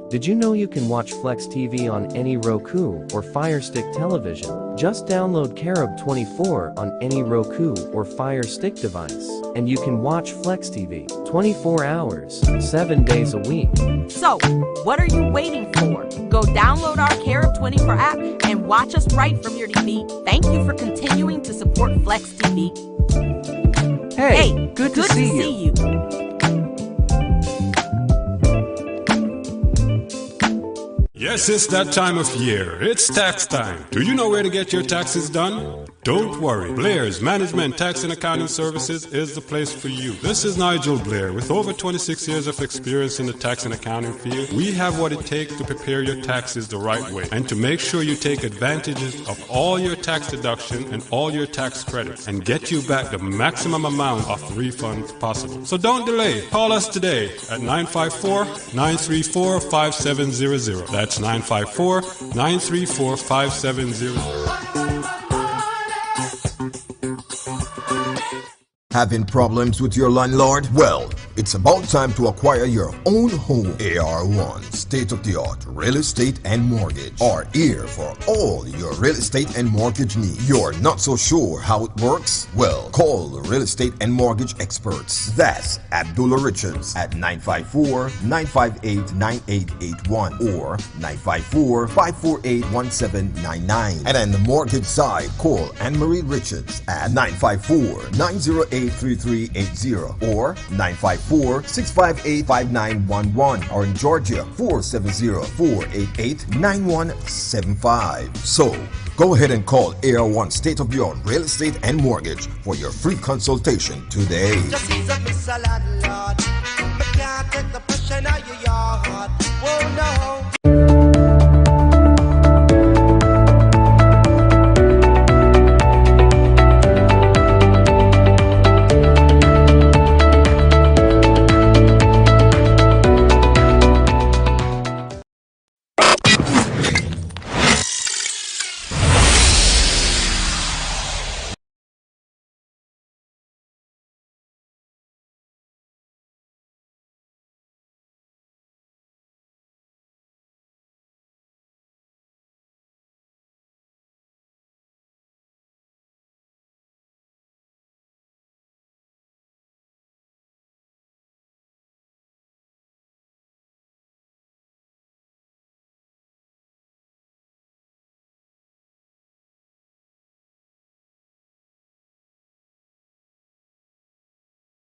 Did you know you can watch FLEXX TV on any Roku or Fire Stick television? Just download Carob 24 on any Roku or Fire Stick device, and you can watch FLEXX TV 24 hours, 7 days a week. So, what are you waiting for? Go download our Carob 24 app and watch us right from your TV. Thank you for continuing to support FLEXX TV. Hey, good to see you. Yes, it's that time of year. It's tax time. Do you know where to get your taxes done? Don't worry. Blair's Management Tax and Accounting Services is the place for you. This is Nigel Blair. With over 26 years of experience in the tax and accounting field, we have what it takes to prepare your taxes the right way and to make sure you take advantages of all your tax deduction and all your tax credits and get you back the maximum amount of refunds possible. So don't delay. Call us today at 954-934-5700. That's 954-934-5700. Having problems with your landlord? Well, it's about time to acquire your own home. AR1, state-of-the-art real estate and mortgage, are here for all your real estate and mortgage needs. You're not so sure how it works? Well, call the real estate and mortgage experts. That's Abdullah Richards at 954-958-9881 or 954-548-1799. And on the mortgage side, call Anne-Marie Richards at 954-908-3380 or 954-658-5911, or in Georgia, 470-488-9175. So, go ahead and call AR1 State-of-the-Art Real Estate and Mortgage for your free consultation today. Just he's a Mr. Landlord. Me can't take the pressure out your yard. Whoa, no.